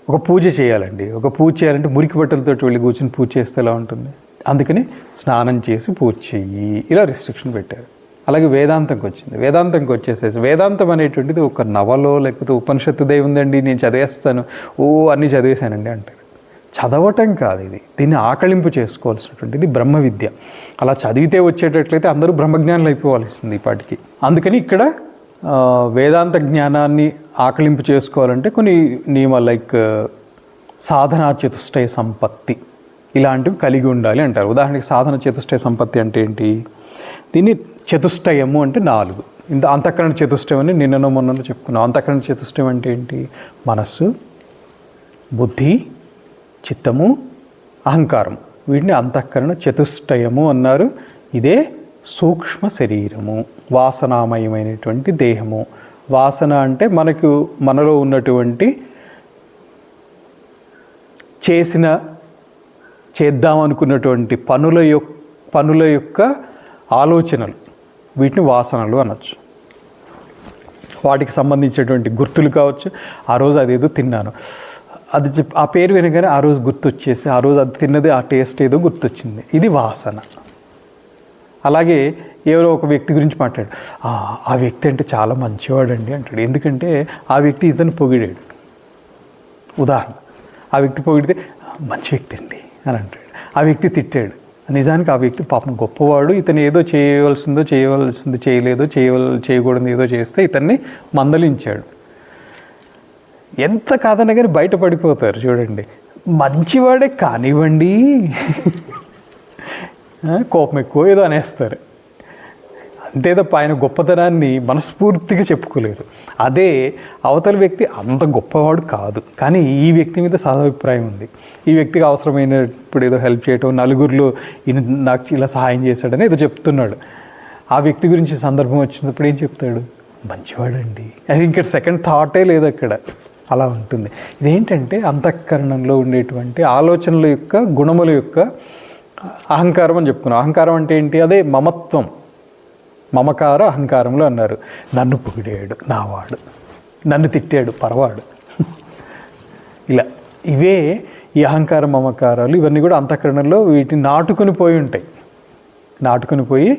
Speaker 1: ఒక పూజ చేయాలండి, ఒక పూజ చేయాలంటే మురికి బట్టలతో వెళ్ళి కూర్చొని పూజ చేస్తే ఎలా ఉంటుంది? అందుకని స్నానం చేసి పూజ చెయ్యి, ఇలా రిస్ట్రిక్షన్ పెట్టారు. అలాగే వేదాంతంకి వచ్చింది. వేదాంతంకి వచ్చేసేసి వేదాంతం అనేటువంటిది ఒక నవలో లేకపోతే ఉపనిషత్తుదే ఉందండి, నేను చదివేస్తాను, అన్నీ చదివేశానండి అంటారు. చదవటం కాదు ఇది, దీన్ని ఆకళింపు చేసుకోవాల్సినటువంటిది బ్రహ్మ విద్య. అలా చదివితే వచ్చేటట్లయితే అందరూ బ్రహ్మజ్ఞానులు అయిపోవాల్సింది ఇప్పటికి. అందుకని ఇక్కడ వేదాంత జ్ఞానాన్ని ఆకళింపు చేసుకోవాలంటే కొన్ని నియమాలు, లైక్ సాధనా చతుష్టయ సంపత్తి ఇలాంటివి కలిగి ఉండాలి అంటారు. ఉదాహరణకి సాధన చతుష్టయ సంపత్తి అంటే ఏంటి? దీన్ని చతుష్టయము అంటే 4. ఇంత అంతఃకరణ చతుష్టయం అని నిన్ననో మొన్ననో చెప్పుకున్నాం. అంతఃకరణ చతుష్టయం అంటే ఏంటి? మనస్సు, బుద్ధి, చిత్తము, అహంకారం. వీటిని అంతఃకరణ చతుష్టయము అన్నారు. ఇదే సూక్ష్మ శరీరము, వాసనామయమైనటువంటి దేహము. వాసన అంటే మనలో ఉన్నటువంటి చేద్దామనుకున్నటువంటి పనుల యొక్క ఆలోచనలు, వీటిని వాసనలు అనొచ్చు. వాటికి సంబంధించినటువంటి గుర్తులు కావచ్చు. ఆ రోజు అదేదో తిన్నాను, అది ఆ పేరు వినగానే ఆ రోజు గుర్తొచ్చేసి ఆ రోజు అది తిన్నది, ఆ టేస్ట్ ఏదో గుర్తొచ్చింది, ఇది వాసన. అలాగే ఎవరో ఒక వ్యక్తి గురించి మాట్లాడు, ఆ వ్యక్తి అంటే చాలా మంచివాడండి అంటాడు. ఎందుకంటే ఆ వ్యక్తి ఇతను పొగిడాడు. ఉదాహరణ, ఆ వ్యక్తి పొగిడితే మంచి వ్యక్తి అండి అని అంటాడు. ఆ వ్యక్తి తిట్టాడు, నిజానికి ఆ వ్యక్తి పాపం గొప్పవాడు, ఇతను ఏదో చేయవలసింది చేయలేదో, చేయకూడదు ఏదో చేస్తే ఇతన్ని మందలించాడు. ఎంత కాదన్నా కానీ బయటపడిపోతారు చూడండి. మంచివాడే కానివ్వండి, కోపం ఎక్కువ ఏదో అనేస్తారు. అంతే తప్ప ఆయన గొప్పతనాన్ని మనస్ఫూర్తిగా చెప్పుకోలేరు. అదే అవతల వ్యక్తి అంత గొప్పవాడు కాదు, కానీ ఈ వ్యక్తి మీద సదాభిప్రాయం ఉంది, ఈ వ్యక్తికి అవసరమైనప్పుడు ఏదో హెల్ప్ చేయటం, నలుగురిలో ఈయన నాకు ఇలా సహాయం చేశాడని ఏదో చెప్తున్నాడు. ఆ వ్యక్తి గురించి సందర్భం వచ్చినప్పుడు ఏం చెప్తాడు? మంచివాడండి. అది ఇంకా సెకండ్ థాటే లేదు అక్కడ. అలా ఉంటుంది. ఇదేంటంటే అంతఃకరణంలో ఉండేటువంటి ఆలోచనల యొక్క, గుణముల యొక్క అహంకారం అని చెప్పుకున్నాం. అహంకారం అంటే ఏంటి? అదే మమత్వం, మమకార అహంకారంలో అన్నారు. నన్ను పొగిడాడు నావాడు, నన్ను తిట్టాడు పరవాడు, ఇలా ఇవే ఈ అహంకార మమకారాలు. ఇవన్నీ కూడా అంతఃకరణంలో వీటిని నాటుకొని పోయి ఉంటాయి. నాటుకొని పోయి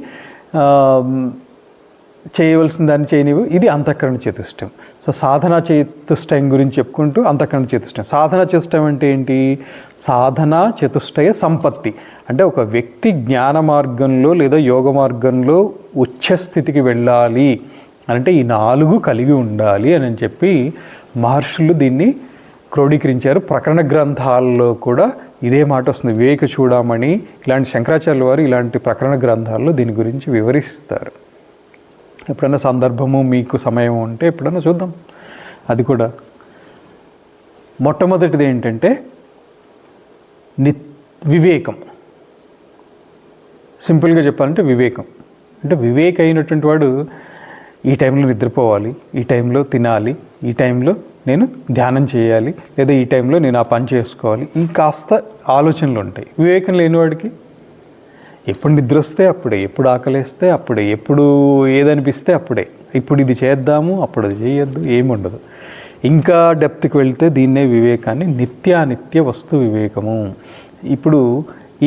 Speaker 1: చేయవలసిన దాన్ని చేయనివి. ఇది అంతఃకరణ చతుష్టయం. సో సాధనా చతుష్టయం గురించి చెప్పుకుంటూ అంతఃకరణ చతుష్టయం. సాధనా చతుష్టయం అంటే ఏంటి? సాధనా చతుష్టయ సంపత్తి అంటే ఒక వ్యక్తి జ్ఞాన మార్గంలో లేదా యోగ మార్గంలో ఉచ్చస్థితికి వెళ్ళాలి అంటే ఈ 4 కలిగి ఉండాలి అని చెప్పి మహర్షులు దీన్ని క్రోడీకరించారు. ప్రకరణ గ్రంథాల్లో కూడా ఇదే మాట వస్తుంది. వివేక చూడమని ఇలాంటి శంకరాచార్యుల వారు ఇలాంటి ప్రకరణ గ్రంథాల్లో దీని గురించి వివరిస్తారు. ఎప్పుడైనా సందర్భము మీకు సమయం ఉంటే ఎప్పుడైనా చూద్దాం. అది కూడా మొట్టమొదటిది ఏంటంటే వివేకం. సింపుల్గా చెప్పాలంటే వివేకం అంటే వివేక అయినటువంటి వాడు ఈ టైంలో నిద్రపోవాలి, ఈ టైంలో తినాలి, ఈ టైంలో నేను ధ్యానం చేయాలి, లేదా ఈ టైంలో నేను ఆ పని చేసుకోవాలి, ఈ కాస్త ఆలోచనలు ఉంటాయి. వివేకం లేనివాడికి ఎప్పుడు నిద్ర వస్తే అప్పుడే, ఎప్పుడు ఆకలిస్తే అప్పుడే, ఎప్పుడు ఏదనిపిస్తే అప్పుడే, ఇప్పుడు ఇది చేద్దాము అప్పుడు అది చేయొద్దు, ఏముండదు. ఇంకా డెప్త్కి వెళ్తే దీన్నే వివేకాన్ని నిత్యానిత్య వస్తు వివేకము. ఇప్పుడు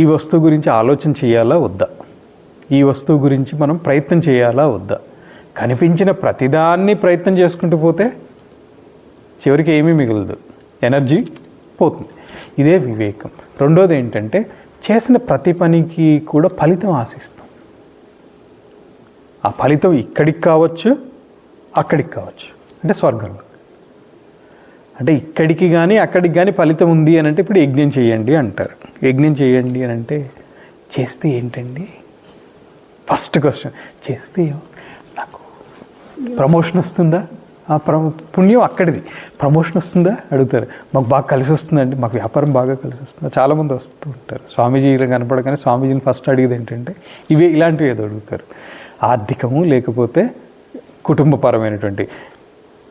Speaker 1: ఈ వస్తువు గురించి ఆలోచన చేయాలా వద్దా, ఈ వస్తువు గురించి మనం ప్రయత్నం చేయాలా వద్దా. కనిపించిన ప్రతిదాన్ని ప్రయత్నం చేసుకుంటూ పోతే చివరికి ఏమీ మిగలదు. ఎనర్జీ పోతుంది. ఇదే వివేకం. రెండోది ఏంటంటే చేసిన ప్రతి పనికి కూడా ఫలితం ఆశిస్తాం. ఆ ఫలితం ఇక్కడికి కావచ్చు, అక్కడికి కావచ్చు, అంటే స్వర్గంలో. అంటే ఇక్కడికి కానీ అక్కడికి కానీ ఫలితం ఉంది అని అంటే ఇప్పుడు యజ్ఞం చేయండి అంటారు. యజ్ఞం చేయండి అని అంటే చేస్తే ఏంటండి? ఫస్ట్ క్వశ్చన్, చేస్తే నాకు ప్రమోషన్ వస్తుందా? ఆ పుణ్యం అక్కడిది. ప్రమోషన్ వస్తుందా అడుగుతారు. మాకు బాగా కలిసి వస్తుందండి, మాకు వ్యాపారం బాగా కలిసి వస్తుందా? చాలామంది వస్తూ ఉంటారు. స్వామీజీలు కనపడగానే స్వామీజీని ఫస్ట్ అడిగేది ఏంటంటే ఇలాంటివి ఏదో అడుగుతారు. ఆర్థికము, లేకపోతే కుటుంబపరమైనటువంటి.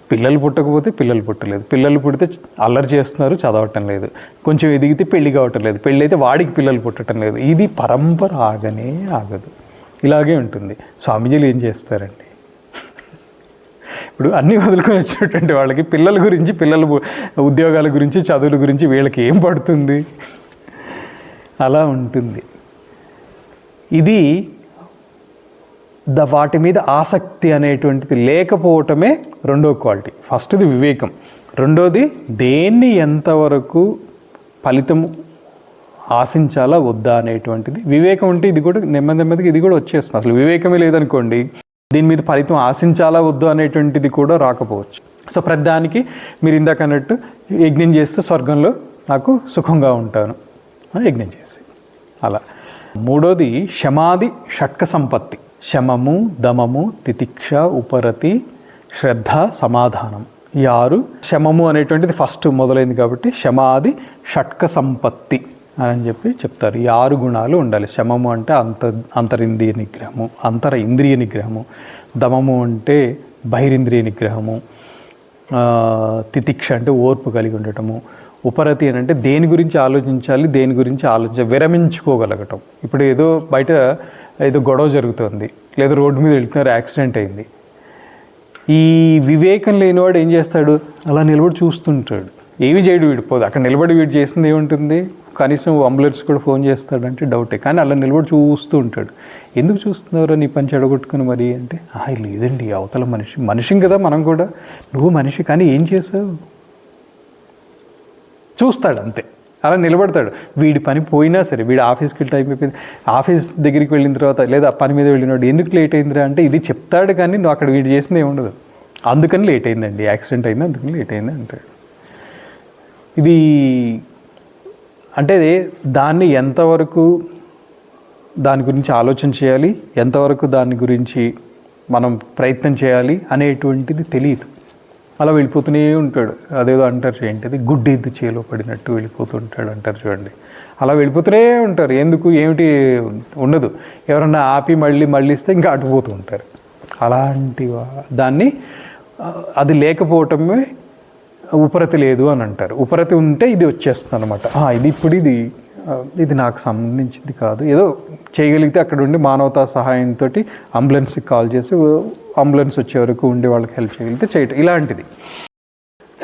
Speaker 1: పిల్లలు పుట్టకపోతే పిల్లలు పుట్టలేదు, పిల్లలు పుడితే అల్లరి చేస్తున్నారు, చదవటం లేదు, కొంచెం ఎదిగితే పెళ్లి కావటం లేదు, పెళ్ళి అయితే వాడికి పిల్లలు పుట్టడం లేదు. ఇది పరంపర ఆగనే ఆగదు, ఇలాగే ఉంటుంది. స్వామీజీలు ఏం చేస్తారండి? ఇప్పుడు అన్నీ వదులుకొని వచ్చినటువంటి వాళ్ళకి పిల్లల గురించి, పిల్లల ఉద్యోగాల గురించి, చదువుల గురించి వీళ్ళకి ఏం పడుతుంది? అలా ఉంటుంది. ఇది వాటి మీద ఆసక్తి అనేటువంటిది లేకపోవటమే రెండో క్వాలిటీ. ఫస్ట్ది వివేకం, రెండోది దేన్ని ఎంతవరకు ఫలితం ఆశించాలా వద్దా అనేటువంటిది. వివేకం అంటే ఇది కూడా నెమ్మదిగా ఇది కూడా వచ్చేస్తుంది. అసలు వివేకమే లేదనుకోండి, దీని మీద ఫలితం ఆశించాలా వద్దు అనేటువంటిది కూడా రాకపోవచ్చు. సో ప్రతిదానికి మీరు ఇందాక అన్నట్టు యజ్ఞం చేస్తే స్వర్గంలో నాకు సుఖంగా ఉంటాను, యజ్ఞం చేసి అలా. మూడోది శమాది షట్క సంపత్తి. శమము, దమము, తితిక్ష, ఉపరతి, శ్రద్ధ, సమాధానం. ఈ 6. శమము అనేటువంటిది ఫస్ట్ మొదలైంది కాబట్టి శమాది షట్క సంపత్తి అని చెప్తారు. ఈ 6 గుణాలు ఉండాలి. శమము అంటే అంతరింద్రియ నిగ్రహము, అంతర ఇంద్రియ నిగ్రహము. దమము అంటే బహిరింద్రియ నిగ్రహము. తితిక్ష అంటే ఓర్పు కలిగి ఉండటము. ఉపరతి అని అంటే దేని గురించి ఆలోచించాలి, దేని గురించి విరమించుకోగలగటం. ఇప్పుడు ఏదో బయట ఏదో గొడవ జరుగుతుంది, లేదా రోడ్డు మీద వెళ్తున్నారు, యాక్సిడెంట్ అయింది. ఈ వివేకం లేనివాడు ఏం చేస్తాడు? అలా నిలబడి చూస్తుంటాడు, ఏమి చేయడు. వీడిపోదు అక్కడ నిలబడి వీడు చేసింది ఏముంటుంది? కనీసం అంబులెన్స్ కూడా ఫోన్ చేస్తాడంటే డౌటే. కానీ అలా నిలబడి చూస్తూ ఉంటాడు. ఎందుకు చూస్తున్నారో నీ పని చెడగొట్టుకుని మరి అంటే, లేదండి అవతల మనిషిం కదా మనం కూడా. నువ్వు మనిషి కానీ ఏం చేసావు? చూస్తాడు అంతే, అలా నిలబడతాడు. వీడి పని పోయినా సరే, వీడు ఆఫీస్కి టైం అయిపోయింది, ఆఫీస్ దగ్గరికి వెళ్ళిన తర్వాత లేదా పని మీద వెళ్ళినాడు, ఎందుకు లేట్ అయిందిరా అంటే ఇది చెప్తాడు. కానీ నువ్వు అక్కడ వీడు చేసింది ఏముండదు. అందుకని లేట్ అయిందండి, యాక్సిడెంట్ అయింది, అందుకని లేట్ అయింది అంటాడు. ఇది అంటే దాన్ని ఎంతవరకు దాని గురించి ఆలోచన చేయాలి, ఎంతవరకు దాని గురించి మనం ప్రయత్నం చేయాలి అనేటువంటిది తెలియదు. అలా వెళ్ళిపోతూనే ఉంటాడు. అదేదో అంటారు ఏంటిది, గుడ్డెద్దు చేలో పడినట్టు వెళ్ళిపోతుంటాడు అంటారు చూడండి. అలా వెళ్ళిపోతూనే ఉంటారు. ఎందుకు ఏమిటి ఉండదు. ఎవరన్నా ఆపి మళ్ళీ ఇస్తే ఇంకా అటుపోతూ ఉంటారు. అలాంటి దాన్ని అది లేకపోవటమే ఉపరతి లేదు అని అంటారు. ఉపరతి ఉంటే ఇది వచ్చేస్తుంది అనమాట. ఇది నాకు సంబంధించింది కాదు, ఏదో చేయగలిగితే అక్కడ ఉండి మానవతా సహాయంతో అంబులెన్స్కి కాల్ చేసి అంబులెన్స్ వచ్చే వరకు ఉండే వాళ్ళకి హెల్ప్ చేయగలిగితే చేయటం, ఇలాంటిది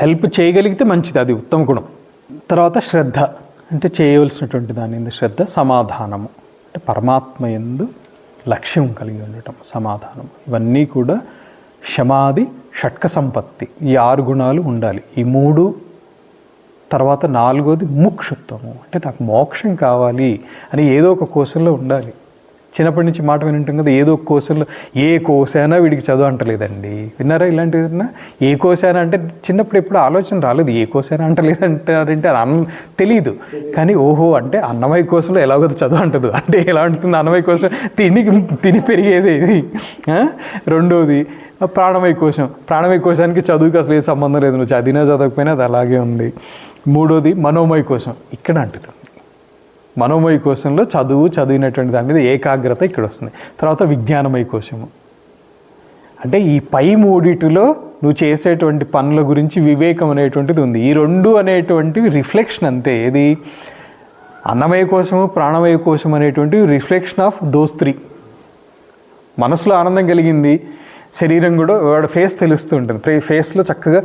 Speaker 1: హెల్ప్ చేయగలిగితే మంచిది, అది ఉత్తమ గుణం. తర్వాత శ్రద్ధ అంటే చేయవలసినటువంటి దాని యందు శ్రద్ధ. సమాధానము అంటే పరమాత్మ యందు లక్ష్యం కలిగి ఉండటం, సమాధానం. ఇవన్నీ కూడా శమాది షట్క సంపత్తి. ఈ 6 గుణాలు ఉండాలి. ఈ 3 తర్వాత 4వది ముక్షత్వము అంటే నాకు మోక్షం కావాలి అని ఏదో ఒక కోశంలో ఉండాలి. చిన్నప్పటి నుంచి మాట వింటాం కదా, ఏదో ఒక కోశంలో. ఏ కోశానా వీడికి చదువు అంటలేదండి, విన్నారా ఇలాంటిదన్నా? ఏ కోశానా అంటే చిన్నప్పుడు ఎప్పుడు ఆలోచన రాలేదు. ఏ కోశానా అంటలేదంటారంటే అది తెలియదు. కానీ ఓహో అంటే అన్నమయ్య కోశంలో ఎలాగో చదువు అంటదు అంటే ఎలా ఉంటుంది? అన్నమయ్య కోశం తిని పెరిగేదే ఇది. రెండోది ప్రాణమయ కోశం. ప్రాణమయ కోశానికి చదువుకి అసలు ఏ సంబంధం లేదు, నువ్వు చదివినా చదవకపోయినా అది అలాగే ఉంది. మూడోది మనోమయ కోశం, ఇక్కడ అంటుతుంది. మనోమయ కోశంలో చదివినటువంటి దాని మీద ఏకాగ్రత ఇక్కడ వస్తుంది. తర్వాత విజ్ఞానమయ కోశము అంటే ఈ పై 3 నువ్వు చేసేటువంటి పనుల గురించి వివేకం అనేటువంటిది ఉంది. ఈ 2 అనేటువంటివి రిఫ్లెక్షన్ అంతే. ఏది అన్నమయ కోశము, ప్రాణమయ కోశం అనేటువంటివి రిఫ్లెక్షన్ ఆఫ్ దోస్ 3. మనసులో ఆనందం కలిగింది, శరీరం కూడా వాడు ఫేస్ తెలుస్తూ ఉంటుంది. ఫేస్లో చక్కగా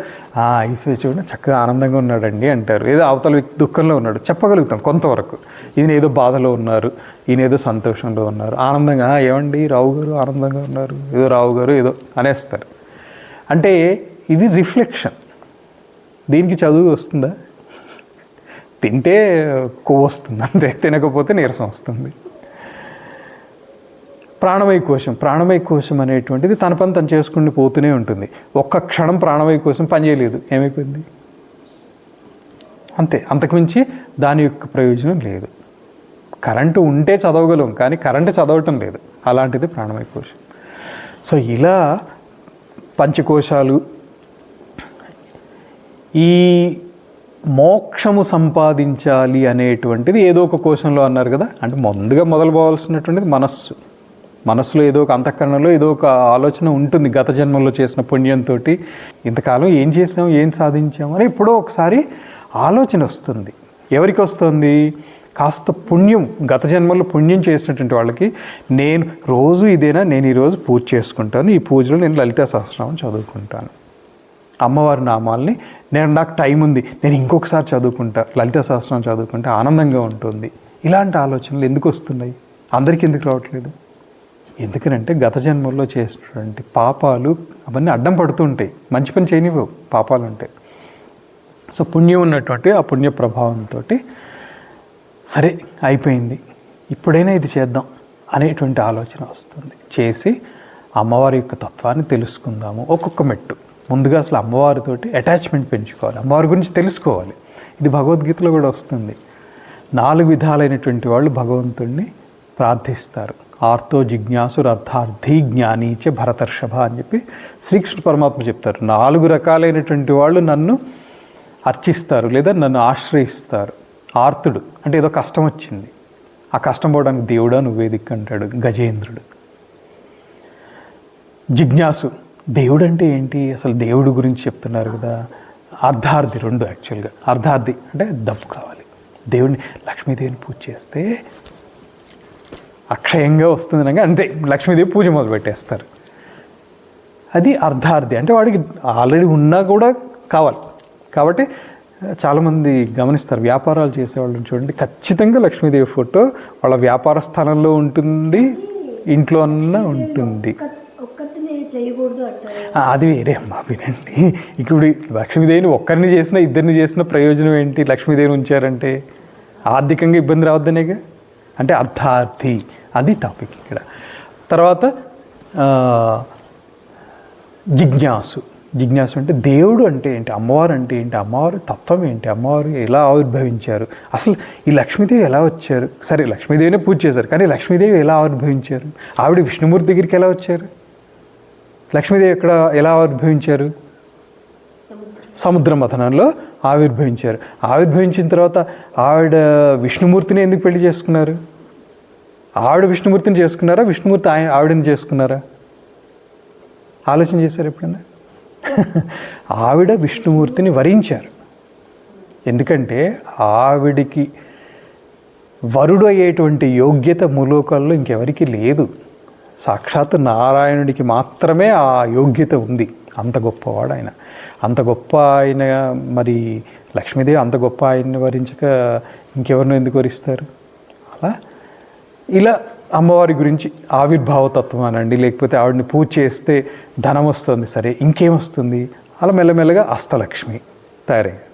Speaker 1: ఈ ఫేస్ చూడండి చక్కగా ఆనందంగా ఉన్నాడండి అంటారు. ఏదో అవతల వ్యక్తి దుఃఖంలో ఉన్నాడు చెప్పగలుగుతాం కొంతవరకు. ఈయన ఏదో బాధలో ఉన్నారు, ఈయన ఏదో సంతోషంలో ఉన్నారు, ఆనందంగా ఏమండి రావు గారు ఆనందంగా ఉన్నారు, ఏదో రావు గారు ఏదో అనేస్తారు. అంటే ఇది రిఫ్లెక్షన్. దీనికి చదువు వస్తుందా? తింటే కొవ్వు వస్తుంది అంతే, తినకపోతే నీరసం వస్తుంది. ప్రాణమయ కోశం, ప్రాణమయ కోశం అనేటువంటిది తన పని తను చేసుకుని పోతూనే ఉంటుంది. ఒక్క క్షణం ప్రాణమయ కోశం పనిచేయలేదు, ఏమైపోయింది అంతే. అంతకుమించి దాని యొక్క ప్రయోజనం లేదు. కరెంటు ఉంటే చదవగలం, కానీ కరెంటు చదవటం లేదు. అలాంటిది ప్రాణమయ కోశం. సో ఇలా పంచకోశాలు ఈ మోక్షము సంపాదించాలి అనేటువంటిది ఏదో ఒక కోశంలో అన్నారు కదా. అంటే ముందుగా మొదలు పోవాల్సినటువంటిది మనస్సు. మనసులో ఏదో ఒక అంతఃకరణలో ఏదో ఒక ఆలోచన ఉంటుంది. గత జన్మలో చేసిన పుణ్యంతో ఇంతకాలం ఏం చేసాం, ఏం సాధించాం అని ఎప్పుడో ఒకసారి ఆలోచన వస్తుంది. ఎవరికి వస్తుంది? కాస్త పుణ్యం, గత జన్మలో పుణ్యం చేసినటువంటి వాళ్ళకి, నేను రోజు ఇదేనా, నేను ఈరోజు పూజ చేసుకుంటాను, ఈ పూజలో నేను లలితా సహస్రనామం చదువుకుంటాను, అమ్మవారి నామాల్ని నాకు టైం ఉంది, నేను ఇంకొకసారి చదువుకుంటా, లలితా సహస్రనామం చదువుకుంటే ఆనందంగా ఉంటుంది. ఇలాంటి ఆలోచనలు ఎందుకు వస్తున్నాయి? అందరికీ ఎందుకు రావట్లేదు? ఎందుకనంటే గత జన్మల్లో చేసినటువంటి పాపాలు అవన్నీ అడ్డం పడుతూ ఉంటాయి. మంచి పని చేయనివ్వవు పాపాలు ఉంటాయి. సో పుణ్యం ఉన్నటువంటి ఆ పుణ్య ప్రభావంతో సరే అయిపోయింది, ఇప్పుడైనా ఇది చేద్దాం అనేటువంటి ఆలోచన వస్తుంది. చేసి అమ్మవారి యొక్క తత్వాన్ని తెలుసుకుందాము. ఒక్కొక్క మెట్టు ముందుగా అసలు అమ్మవారితోటి అటాచ్మెంట్ పెంచుకోవాలి, అమ్మవారి గురించి తెలుసుకోవాలి. ఇది భగవద్గీతలో కూడా వస్తుంది. 4 విధాలైనటువంటి వాళ్ళు భగవంతుడిని ప్రార్థిస్తారు. ఆర్తో జిజ్ఞాసురర్థార్థి జ్ఞానీచ భరతర్షభ అని చెప్పి శ్రీకృష్ణ పరమాత్మ చెప్తారు. 4 రకాలైనటువంటి వాళ్ళు నన్ను అర్చిస్తారు లేదా నన్ను ఆశ్రయిస్తారు. ఆర్తుడు అంటే ఏదో కష్టం వచ్చింది, ఆ కష్టం పోవడానికి దేవుడా నువ్వే దిక్కు అంటాడు గజేంద్రుడు. జిజ్ఞాసు, దేవుడు అంటే ఏంటి, అసలు దేవుడు గురించి చెప్తున్నారు కదా. అర్ధార్థి 2 యాక్చువల్గా. అర్ధార్థి అంటే డబ్బు కావాలి, దేవుడిని లక్ష్మీదేవిని పూజ చేస్తే అక్షయంగా వస్తుంది అనగా అంతే, లక్ష్మీదేవి పూజ మొదలు పెట్టేస్తారు. అది అర్ధార్థి అంటే వాడికి ఆల్రెడీ ఉన్నా కూడా కావాలి. కాబట్టి చాలామంది గమనిస్తారు, వ్యాపారాలు చేసేవాళ్ళని చూడండి, ఖచ్చితంగా లక్ష్మీదేవి ఫోటో వాళ్ళ వ్యాపార స్థానంలో ఉంటుంది, ఇంట్లో అన్నా ఉంటుంది. అది వేరే అమ్మా, వినండి. ఇప్పుడు లక్ష్మీదేవిని ఒక్కరిని చేసినా ఇద్దరిని చేసినా ప్రయోజనం ఏంటి? లక్ష్మీదేవిని ఉంచారంటే ఆర్థికంగా ఇబ్బంది రావద్దనేగా. అంటే అర్థార్థి, అది టాపిక్ ఇక్కడ. తర్వాత జిజ్ఞాసు. జిజ్ఞాసు అంటే దేవుడు అంటే ఏంటి, అమ్మవారు అంటే ఏంటి, అమ్మవారి తత్వం ఏంటి, అమ్మవారు ఎలా ఆవిర్భవించారు, అసలు ఈ లక్ష్మీదేవి ఎలా వచ్చారు. సరే లక్ష్మీదేవినే పూజ చేశారు, కానీ లక్ష్మీదేవి ఎలా ఆవిర్భవించారు? ఆవిడ విష్ణుమూర్తి దగ్గరికి ఎలా వచ్చారు? లక్ష్మీదేవి ఎక్కడ ఎలా ఆవిర్భవించారు? సముద్ర మథనంలో ఆవిర్భవించారు. ఆవిర్భవించిన తర్వాత ఆవిడ విష్ణుమూర్తిని ఎందుకు పెళ్లి చేసుకున్నారు? ఆవిడ విష్ణుమూర్తిని చేసుకున్నారా, విష్ణుమూర్తి ఆవిడని చేసుకున్నారా? ఆలోచన చేశారు ఎప్పుడన్నా? ఆవిడ విష్ణుమూర్తిని వరించారు. ఎందుకంటే ఆవిడికి వరుడు అయ్యేటువంటి యోగ్యత భూలోకాల్లో ఇంకెవరికి లేదు. సాక్షాత్ నారాయణుడికి మాత్రమే ఆ యోగ్యత ఉంది. అంత గొప్పవాడు ఆయన. అంత గొప్ప ఆయన, మరి లక్ష్మీదేవి అంత గొప్ప ఆయన్ని వరించక ఇంకెవరినో ఎందుకు వరిస్తారు? అలా ఇలా అమ్మవారి గురించి ఆవిర్భావ తత్వం అనండి, లేకపోతే ఆవిడని పూజ చేస్తే ధనం వస్తుంది, సరే ఇంకేమొస్తుంది? అలా మెల్లమెల్లగా అష్టలక్ష్మి తయారయ్యారు.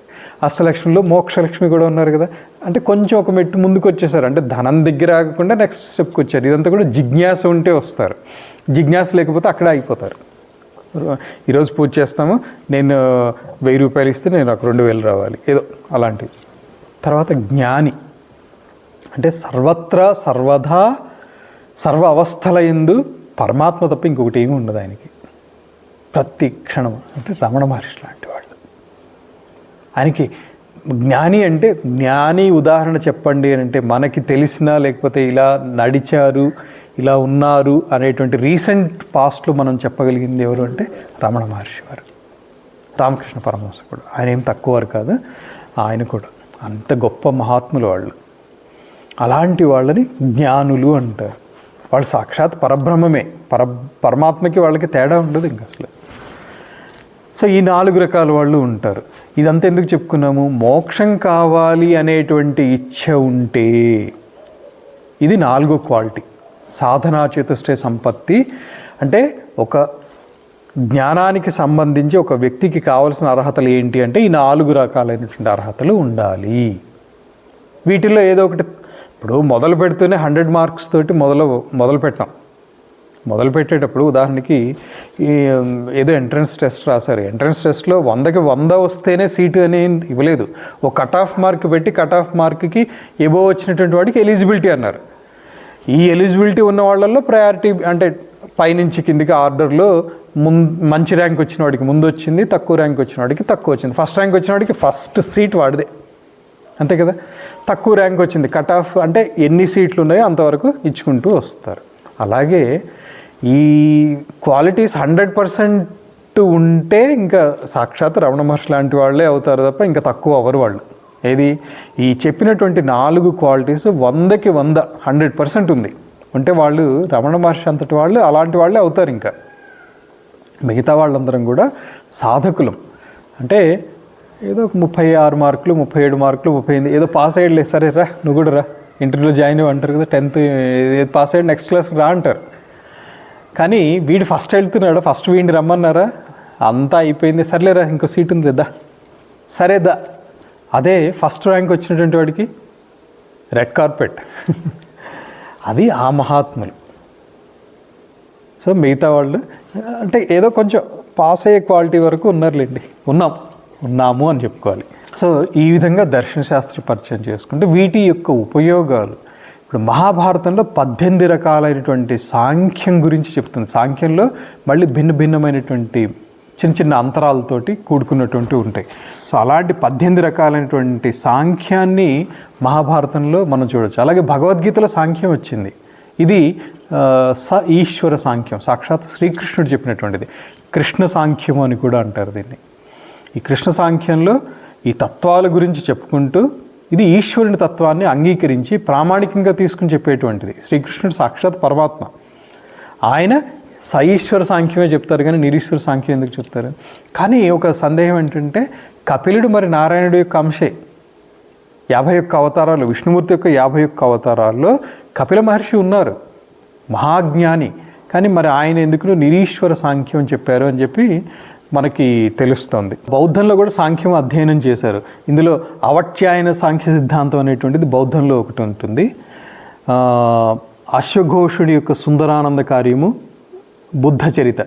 Speaker 1: అష్టలక్ష్మిలో మోక్షలక్ష్మి కూడా ఉన్నారు కదా. అంటే కొంచెం ఒక మెట్టు ముందుకు వచ్చేసారు, అంటే ధనం దగ్గర ఆగకుండా నెక్స్ట్ స్టెప్కి వచ్చారు. ఇదంతా కూడా జిజ్ఞాస ఉంటే వస్తారు, జిజ్ఞాస లేకపోతే అక్కడ ఆగిపోతారు. ఈరోజు పూజ చేస్తాము, నేను 1000 రూపాయలు ఇస్తే నేను నాకు 2000 రావాలి, ఏదో అలాంటివి. తర్వాత జ్ఞాని అంటే సర్వత్రా సర్వదా సర్వ అవస్థల యందు పరమాత్మ తప్ప ఇంకొకటి ఏమి ఉండదు ఆయనకి. ప్రతి క్షణం అంటే రమణ మహర్షి లాంటి వాళ్ళు. ఆయనకి జ్ఞాని అంటే, జ్ఞాని ఉదాహరణ చెప్పండి అని అంటే మనకి తెలిసినా లేకపోతే ఇలా నడిచారు, ఇలా ఉన్నారు అనేటువంటి రీసెంట్ పాస్ట్లో మనం చెప్పగలిగింది ఎవరు అంటే రమణ మహర్షి వారు. రామకృష్ణ పరమహంస కూడా, ఆయన ఏం తక్కువ వారు కాదు, ఆయన కూడా అంత గొప్ప మహాత్ములు వాళ్ళు. అలాంటి వాళ్ళని జ్ఞానులు అంటారు. వాళ్ళు సాక్షాత్ పరబ్రహ్మమే, పరమాత్మకి వాళ్ళకి తేడా ఉండదు ఇంక అసలు. సో ఈ 4 రకాల వాళ్ళు ఉంటారు. ఇదంతా ఎందుకు చెప్పుకున్నాము? మోక్షం కావాలి అనేటువంటి ఇచ్ఛ ఉంటే, ఇది 4వ క్వాలిటీ. సాధనా చతుష్టయ సంపత్తి అంటే ఒక జ్ఞానానికి సంబంధించి ఒక వ్యక్తికి కావలసిన అర్హతలు ఏంటి అంటే ఈ 4 రకాలైనటువంటి అర్హతలు ఉండాలి. వీటిల్లో ఏదో ఒకటి ఇప్పుడు మొదలు పెడుతూనే 100 మార్క్స్ తోటి మొదలు పెట్టాం. మొదలు పెట్టేటప్పుడు ఉదాహరణకి ఏదో ఎంట్రన్స్ టెస్ట్ రాశారు. ఎంట్రన్స్ టెస్ట్లో 100కి 100 వస్తేనే సీటు అని ఇవ్వలేదు. ఒక కట్ ఆఫ్ మార్క్ పెట్టి కట్ ఆఫ్ మార్క్కి ఎబో వచ్చినటువంటి వాడికి ఎలిజిబిలిటీ అన్నారు. ఈ ఎలిజిబిలిటీ ఉన్న వాళ్ళల్లో ప్రయారిటీ అంటే పైనుంచి కిందికి ఆర్డర్లో మంచి ర్యాంక్ వచ్చిన వాడికి ముందు వచ్చింది, తక్కువ ర్యాంక్ వచ్చిన వాడికి తక్కువ వచ్చింది. ఫస్ట్ ర్యాంక్ వచ్చిన వాడికి ఫస్ట్ సీట్ వాడిదే, అంతే కదా. తక్కువ ర్యాంక్ వచ్చింది, కట్ ఆఫ్ అంటే ఎన్ని సీట్లు ఉన్నాయో అంతవరకు ఇచ్చుకుంటూ వస్తారు. అలాగే ఈ క్వాలిటీస్ 100% ఉంటే ఇంకా సాక్షాత్ రమణ మహర్షి లాంటి వాళ్ళే అవుతారు తప్ప ఇంకా తక్కువ అవ్వరు వాళ్ళు. ఏది ఈ చెప్పినటువంటి 4 క్వాలిటీస్ 100కి 100 100% ఉంది అంటే వాళ్ళు రమణ మహర్షి అంతటి వాళ్ళు అలాంటి వాళ్ళే అవుతారు. ఇంకా మిగతా వాళ్ళందరం కూడా సాధకులం. అంటే ఏదో 36 మార్కులు 37 మార్కులు 38 ఏదో పాస్ అయ్యలే, సరే రా నువ్వు కూడా రా ఇంటర్వ్యూలో జాయిన్ అవ్వ అంటారు కదా. 10th పాస్ అయ్యాడు నెక్స్ట్ క్లాస్కి రా అంటారు. కానీ వీడు ఫస్ట్ వెళ్తున్నాడు, ఫస్ట్ వీడిని రమ్మన్నారా, అంతా అయిపోయింది, సర్లేరా ఇంకో సీట్ ఉంది దా, సరేదా. అదే ఫస్ట్ ర్యాంక్ వచ్చినటువంటి వాడికి రెడ్ కార్పెట్. అది ఆ మహాత్ములు. సో మిగతా వాళ్ళు అంటే ఏదో కొంచెం పాస్ అయ్యే క్వాలిటీ వరకు ఉన్నారులేండి, ఉన్నాము అని చెప్పుకోవాలి. సో ఈ విధంగా దర్శన శాస్త్ర పరిచయం చేసుకుంటే వీటి యొక్క ఉపయోగాలు ఇప్పుడు మహాభారతంలో 18 రకాలైనటువంటి సాంఖ్యం గురించి చెప్తుంది. సాంఖ్యంలో మళ్ళీ భిన్నమైనటువంటి చిన్న అంతరాలతోటి కూడుకున్నటువంటి ఉంటాయి. సో అలాంటి 18 రకాలైనటువంటి సాంఖ్యాన్ని మహాభారతంలో మనం చూడవచ్చు. అలాగే భగవద్గీతలో సాంఖ్యం వచ్చింది. ఇది ఈశ్వర సాంఖ్యం, సాక్షాత్ శ్రీకృష్ణుడు చెప్పినటువంటిది. కృష్ణ సాంఖ్యం అని కూడా అంటారు దీన్ని. ఈ కృష్ణ సాంఖ్యంలో ఈ తత్వాల గురించి చెప్పుకుంటూ ఇది ఈశ్వరుని తత్వాన్ని అంగీకరించి ప్రామాణికంగా తీసుకుని చెప్పేటువంటిది. శ్రీకృష్ణుడు సాక్షాత్ పరమాత్మ, ఆయన ఈశ్వర సాంఖ్యమే చెప్తారు కానీ నిరీశ్వర సాంఖ్యం ఎందుకు చెప్తారు? కానీ ఒక సందేహం ఏంటంటే కపిలుడు మరి నారాయణుడి యొక్క అంశే. 51 అవతారాలు, విష్ణుమూర్తి యొక్క 51 అవతారాల్లో కపిల మహర్షి ఉన్నారు, మహాజ్ఞాని. కానీ మరి ఆయన ఎందుకు నిరీశ్వర సాంఖ్యం చెప్పారు అని చెప్పి మనకి తెలుస్తుంది. బౌద్ధంలో కూడా సాంఖ్యం అధ్యయనం చేశారు. ఇందులో అవట్యాయన సాంఖ్య సిద్ధాంతం అనేటువంటిది బౌద్ధంలో ఒకటి ఉంటుంది. అశ్వఘోషుడి యొక్క సుందరానంద కార్యము, బుద్ధ చరిత,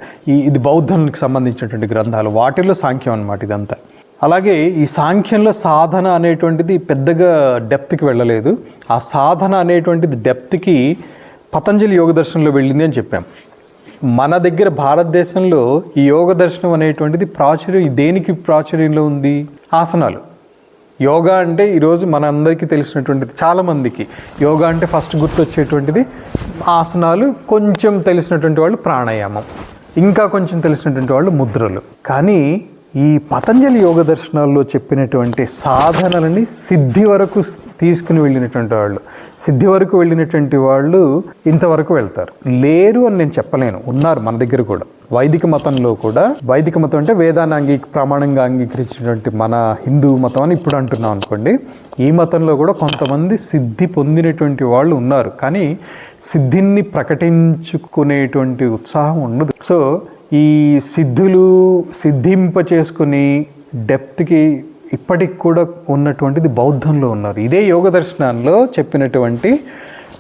Speaker 1: ఇది బౌద్ధానికి సంబంధించినటువంటి గ్రంథాలు. వాటిల్లో సాంఖ్యం అన్నమాట ఇదంతా. అలాగే ఈ సాంఖ్యంలో సాధన అనేటువంటిది పెద్దగా డెప్త్కి వెళ్ళలేదు. ఆ సాధన అనేటువంటిది డెప్త్కి పతంజలి యోగ దర్శనంలో వెళ్ళింది అని చెప్పాం. మన దగ్గర భారతదేశంలో ఈ యోగ దర్శనం అనేటువంటిది దేనికి ప్రాచుర్యంలో ఉంది? ఆసనాలు. యోగా అంటే ఈరోజు మన అందరికీ తెలిసినటువంటిది, చాలామందికి యోగా అంటే ఫస్ట్ గుర్తొచ్చేటువంటిది ఆసనాలు, కొంచెం తెలిసినటువంటి వాళ్ళు ప్రాణాయామం, ఇంకా కొంచెం తెలిసినటువంటి వాళ్ళు ముద్రలు. కానీ ఈ పతంజలి యోగ దర్శనాల్లో చెప్పినటువంటి సాధనలని సిద్ధి వరకు తీసుకుని వెళ్ళినటువంటి వాళ్ళు, సిద్ధి వరకు వెళ్ళినటువంటి వాళ్ళు ఇంతవరకు వెళ్తారు. లేరు అని నేను చెప్పలేను, ఉన్నారు మన దగ్గర కూడా. వైదిక మతంలో కూడా, వైదిక మతం అంటే వేదాన్ని ప్రమాణంగా అంగీకరించినటువంటి మన హిందూ మతం అని ఇప్పుడు అంటున్నాం అనుకోండి. ఈ మతంలో కూడా కొంతమంది సిద్ధి పొందినటువంటి వాళ్ళు ఉన్నారు, కానీ సిద్ధిని ప్రకటించుకునేటువంటి ఉత్సాహం ఉండదు. సో ఈ సిద్ధింప చేసుకుని డెప్త్కి ఇప్పటికి కూడా ఉన్నటువంటిది బౌద్ధంలో ఉన్నారు. ఇదే యోగ దర్శనాల్లో చెప్పినటువంటి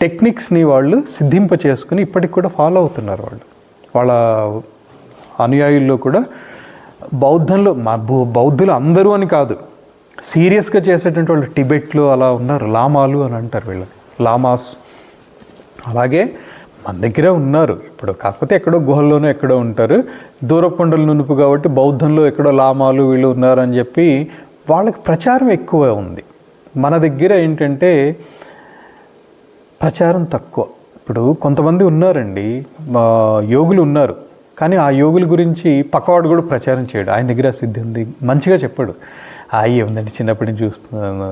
Speaker 1: టెక్నిక్స్ని వాళ్ళు సిద్ధింప చేసుకుని ఇప్పటికి కూడా ఫాలో అవుతున్నారు. వాళ్ళ అనుయాయుల్లో కూడా బౌద్ధంలో బౌద్ధులు అందరూ అని కాదు, సీరియస్గా చేసేటువంటి వాళ్ళు టిబెట్లో అలా ఉన్నారు. లామాలు అని అంటారు వీళ్ళని, లామాస్. అలాగే మన దగ్గర ఉన్నారు ఇప్పుడు, కాకపోతే ఎక్కడో గుహల్లోనూ ఎక్కడో ఉంటారు. దూరకొండల నునుపు కాబట్టి బౌద్ధంలో ఎక్కడో లామాలు వీళ్ళు ఉన్నారని చెప్పి వాళ్ళకి ప్రచారం ఎక్కువ ఉంది. మన దగ్గర ఏంటంటే ప్రచారం తక్కువ. ఇప్పుడు కొంతమంది ఉన్నారండి, యోగులు ఉన్నారు, కానీ ఆ యోగుల గురించి పక్కవాడు కూడా ప్రచారం చేయడు. ఆయన దగ్గర సిద్ధి ఉంది మంచిగా చెప్పాడు. ఏముందండి చిన్నప్పటి నుంచి చూస్తున్నాను,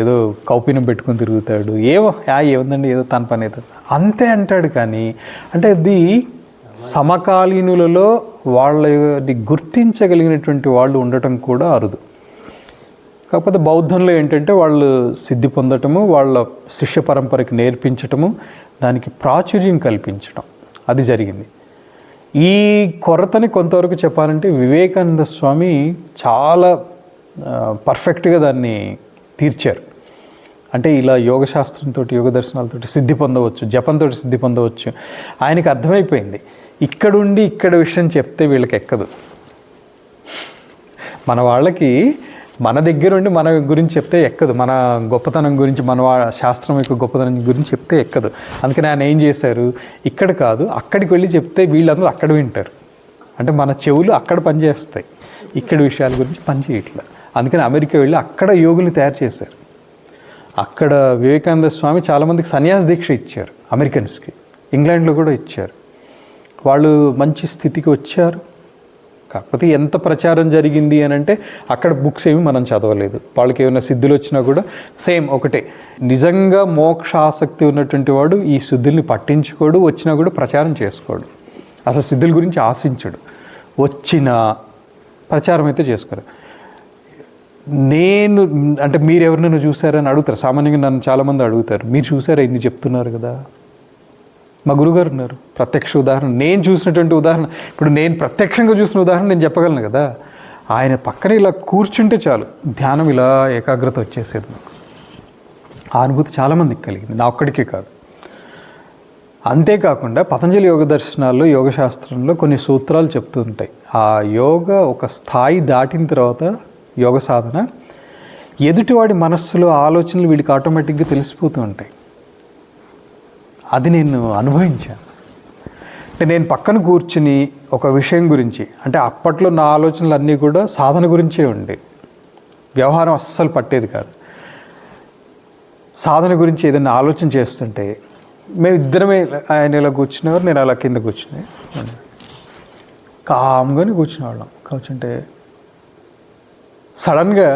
Speaker 1: ఏదో కౌపీనం పెట్టుకుని తిరుగుతాడు, ఏముందండి ఏదో తన పని అవుతుంది అంతే అంటాడు. కానీ అంటే అది సమకాలీనులలో వాళ్ళని గుర్తించగలిగినటువంటి వాళ్ళు ఉండటం కూడా అరుదు. కాకపోతే బౌద్ధంలో ఏంటంటే వాళ్ళు సిద్ధి పొందటము, వాళ్ళ శిష్య పరంపరకి నేర్పించటము, దానికి ప్రాచుర్యం కల్పించటం, అది జరిగింది. ఈ కొరతని కొంతవరకు చెప్పాలంటే వివేకానంద స్వామి చాలా పర్ఫెక్ట్గా దాన్ని తీర్చారు. అంటే ఇలా యోగ శాస్త్రంతో, యోగ దర్శనాలతో సిద్ధి పొందవచ్చు, జపంతో సిద్ధి పొందవచ్చు. ఆయనకి అర్థమైపోయింది. ఇక్కడుండి ఇక్కడ విషయం చెప్తే వీళ్ళకి ఎక్కదు. మన వాళ్ళకి మన దగ్గర ఉండి మన గురించి చెప్తే ఎక్కదు, మన గొప్పతనం గురించి, మన శాస్త్రం యొక్క గొప్పతనం గురించి చెప్తే ఎక్కదు. అందుకని ఆయన ఏం చేశారు, ఇక్కడ కాదు అక్కడికి వెళ్ళి చెప్తే వీళ్ళందరూ అక్కడ వింటారు. అంటే మన చెవులు అక్కడ పనిచేస్తాయి, ఇక్కడ విషయాల గురించి పనిచేయట్లా. అందుకని అమెరికా వెళ్ళి అక్కడ యోగుల్ని తయారు చేశారు. అక్కడ వివేకానంద స్వామి చాలామందికి సన్యాస దీక్ష ఇచ్చారు, అమెరికన్స్కి. ఇంగ్లాండ్లో కూడా ఇచ్చారు. వాళ్ళు మంచి స్థితికి వచ్చారు. కాకపోతే ఎంత ప్రచారం జరిగింది అని అంటే అక్కడ బుక్స్ ఏమి మనం చదవలేదు. వాళ్ళకి ఏమైనా సిద్ధులు వచ్చినా కూడా సేమ్ ఒకటే. నిజంగా మోక్ష ఆసక్తి ఉన్నటువంటి వాడు ఈ సిద్ధుల్ని పట్టించుకోడు, వచ్చినా కూడా ప్రచారం చేసుకోడు, అసలు సిద్ధుల గురించి ఆశించడు. వచ్చిన ప్రచారం అయితే చేసుకోరు. నేను అంటే మీరు ఎవరినైనా చూసారని అడుగుతారు, సామాన్యంగా నన్ను చాలామంది అడుగుతారు, మీరు చూసారా ఇన్ని చెప్తున్నారు కదా. మా గురుగారు ఉన్నారు, ప్రత్యక్ష ఉదాహరణ, నేను చూసినటువంటి ఉదాహరణ. ఇప్పుడు నేను ప్రత్యక్షంగా చూసిన ఉదాహరణ నేను చెప్పగలను కదా. ఆయన పక్కన ఇలా కూర్చుంటే చాలు ధ్యానం ఇలా ఏకాగ్రత వచ్చేసేది నాకు. ఆ అనుభూతి చాలామందికి కలిగింది, నా ఒక్కడికే కాదు. అంతేకాకుండా పతంజలి యోగ దర్శనాల్లో, యోగ శాస్త్రంలో కొన్ని సూత్రాలు చెప్తూ ఉంటాయి. ఆ యోగ ఒక స్థాయి దాటిన తర్వాత యోగ సాధన, ఎదుటివాడి మనస్సులో ఆలోచనలు వీడికి ఆటోమేటిక్గా తెలిసిపోతూ ఉంటాయి. అది నేను అనుభవించాను. అంటే నేను పక్కన కూర్చుని ఒక విషయం గురించి, అంటే అప్పట్లో నా ఆలోచనలు అన్నీ కూడా సాధన గురించే ఉండే, వ్యవహారం అస్సలు పట్టేది కాదు. సాధన గురించి ఏదైనా ఆలోచన చేస్తుంటే మేము ఇద్దరమే, ఆయన ఇలా కూర్చునేవారు, నేను అలా కింద కూర్చునే కామ్గానే కూర్చునేవాళ్ళం. కూర్చుంటే సడన్గా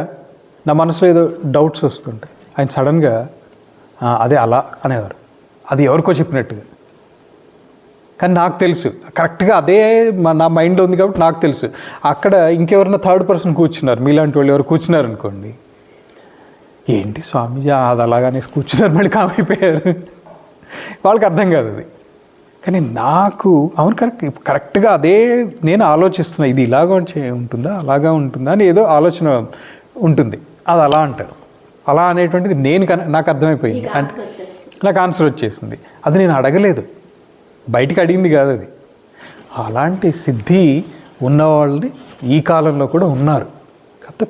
Speaker 1: నా మనసులో ఏదో డౌట్స్ వస్తుంటాయి. ఆయన సడన్గా అదే అలా అనేవారు, అది ఎవరికో చెప్పినట్టుగా. కానీ నాకు తెలుసు కరెక్ట్గా అదే నా మైండ్లో ఉంది కాబట్టి నాకు తెలుసు. అక్కడ ఇంకెవరైనా థర్డ్ పర్సన్ కూర్చున్నారు, మీలాంటి వాళ్ళు ఎవరు కూర్చున్నారు అనుకోండి, ఏంటి స్వామీజీ అది అలాగానే కూర్చున్నారు, మళ్ళీ కామైపోయారు, వాళ్ళకి అర్థం కాదు అది. కానీ నాకు అవును కరెక్ట్గా అదే నేను ఆలోచిస్తున్నా, ఇది ఇలాగా ఉంటుందా అలాగా ఉంటుందా అని ఏదో ఆలోచన ఉంటుంది, అది అలా అంటారు. అలా అనేటువంటిది నాకు అర్థమైపోయింది. అంటే నాకు ఆన్సర్ వచ్చేసింది. అది నేను అడగలేదు, బయటికి అడిగింది కాదు అది. అలాంటి సిద్ధి ఉన్నవాళ్ళని ఈ కాలంలో కూడా ఉన్నారు. కాకపోతే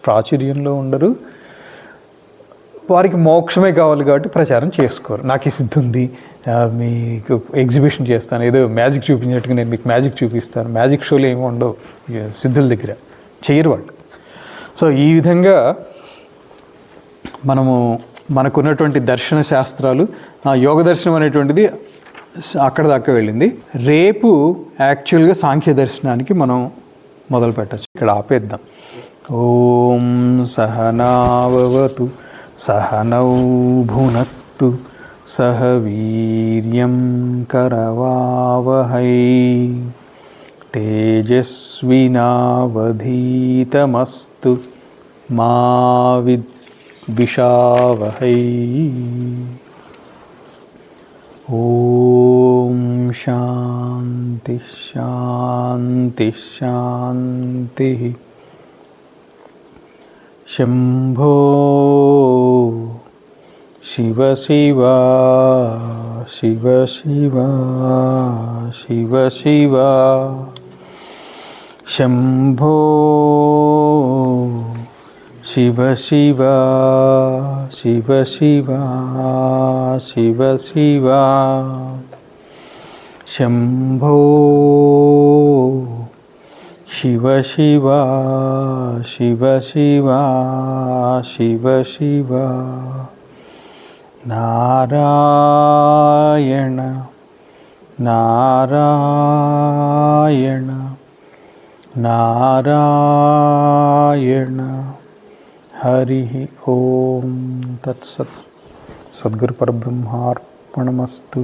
Speaker 1: ప్రాచుర్యంలో ఉండరు, వారికి మోక్షమే కావాలి కాబట్టి ప్రచారం చేసుకోరు. నాకు ఈ సిద్ధి ఉంది, మీకు ఎగ్జిబిషన్ చేస్తాను, ఏదో మ్యాజిక్ చూపించినట్టుగా నేను మీకు మ్యాజిక్ చూపిస్తాను, మ్యాజిక్ షోలు ఏమో ఉండవు సిద్ధుల దగ్గర, చేయరు వాళ్ళు. సో ఈ విధంగా మనకున్నటువంటి దర్శన శాస్త్రాలు, యోగ దర్శనం అనేటువంటిది అక్కడ దాకా వెళ్ళింది. రేపు యాక్చువల్గా సాంఖ్య దర్శనానికి మనం మొదలు పెట్టచ్చు. ఇక్కడ ఆపేద్దాం. ఓం సహనావతు సహనౌ భునత్తు సహ వీర్యం కరవావహై తేజస్వినావధీతమస్తు మా విద్విషావహై. ఓం శాంతి శాంతి శాంతి. శంభో శివ శివ శివ శివ శివ శివ. శంభో శివ శివ శివ శివ శివ శివ. శంభో శివ శివ శివ శివ శివ శివ. నారాయణ నారాయణ నారాయణ. హరి ఓం తత్సత్. సద్గురు పరబ్రహ్మార్పణమస్తు.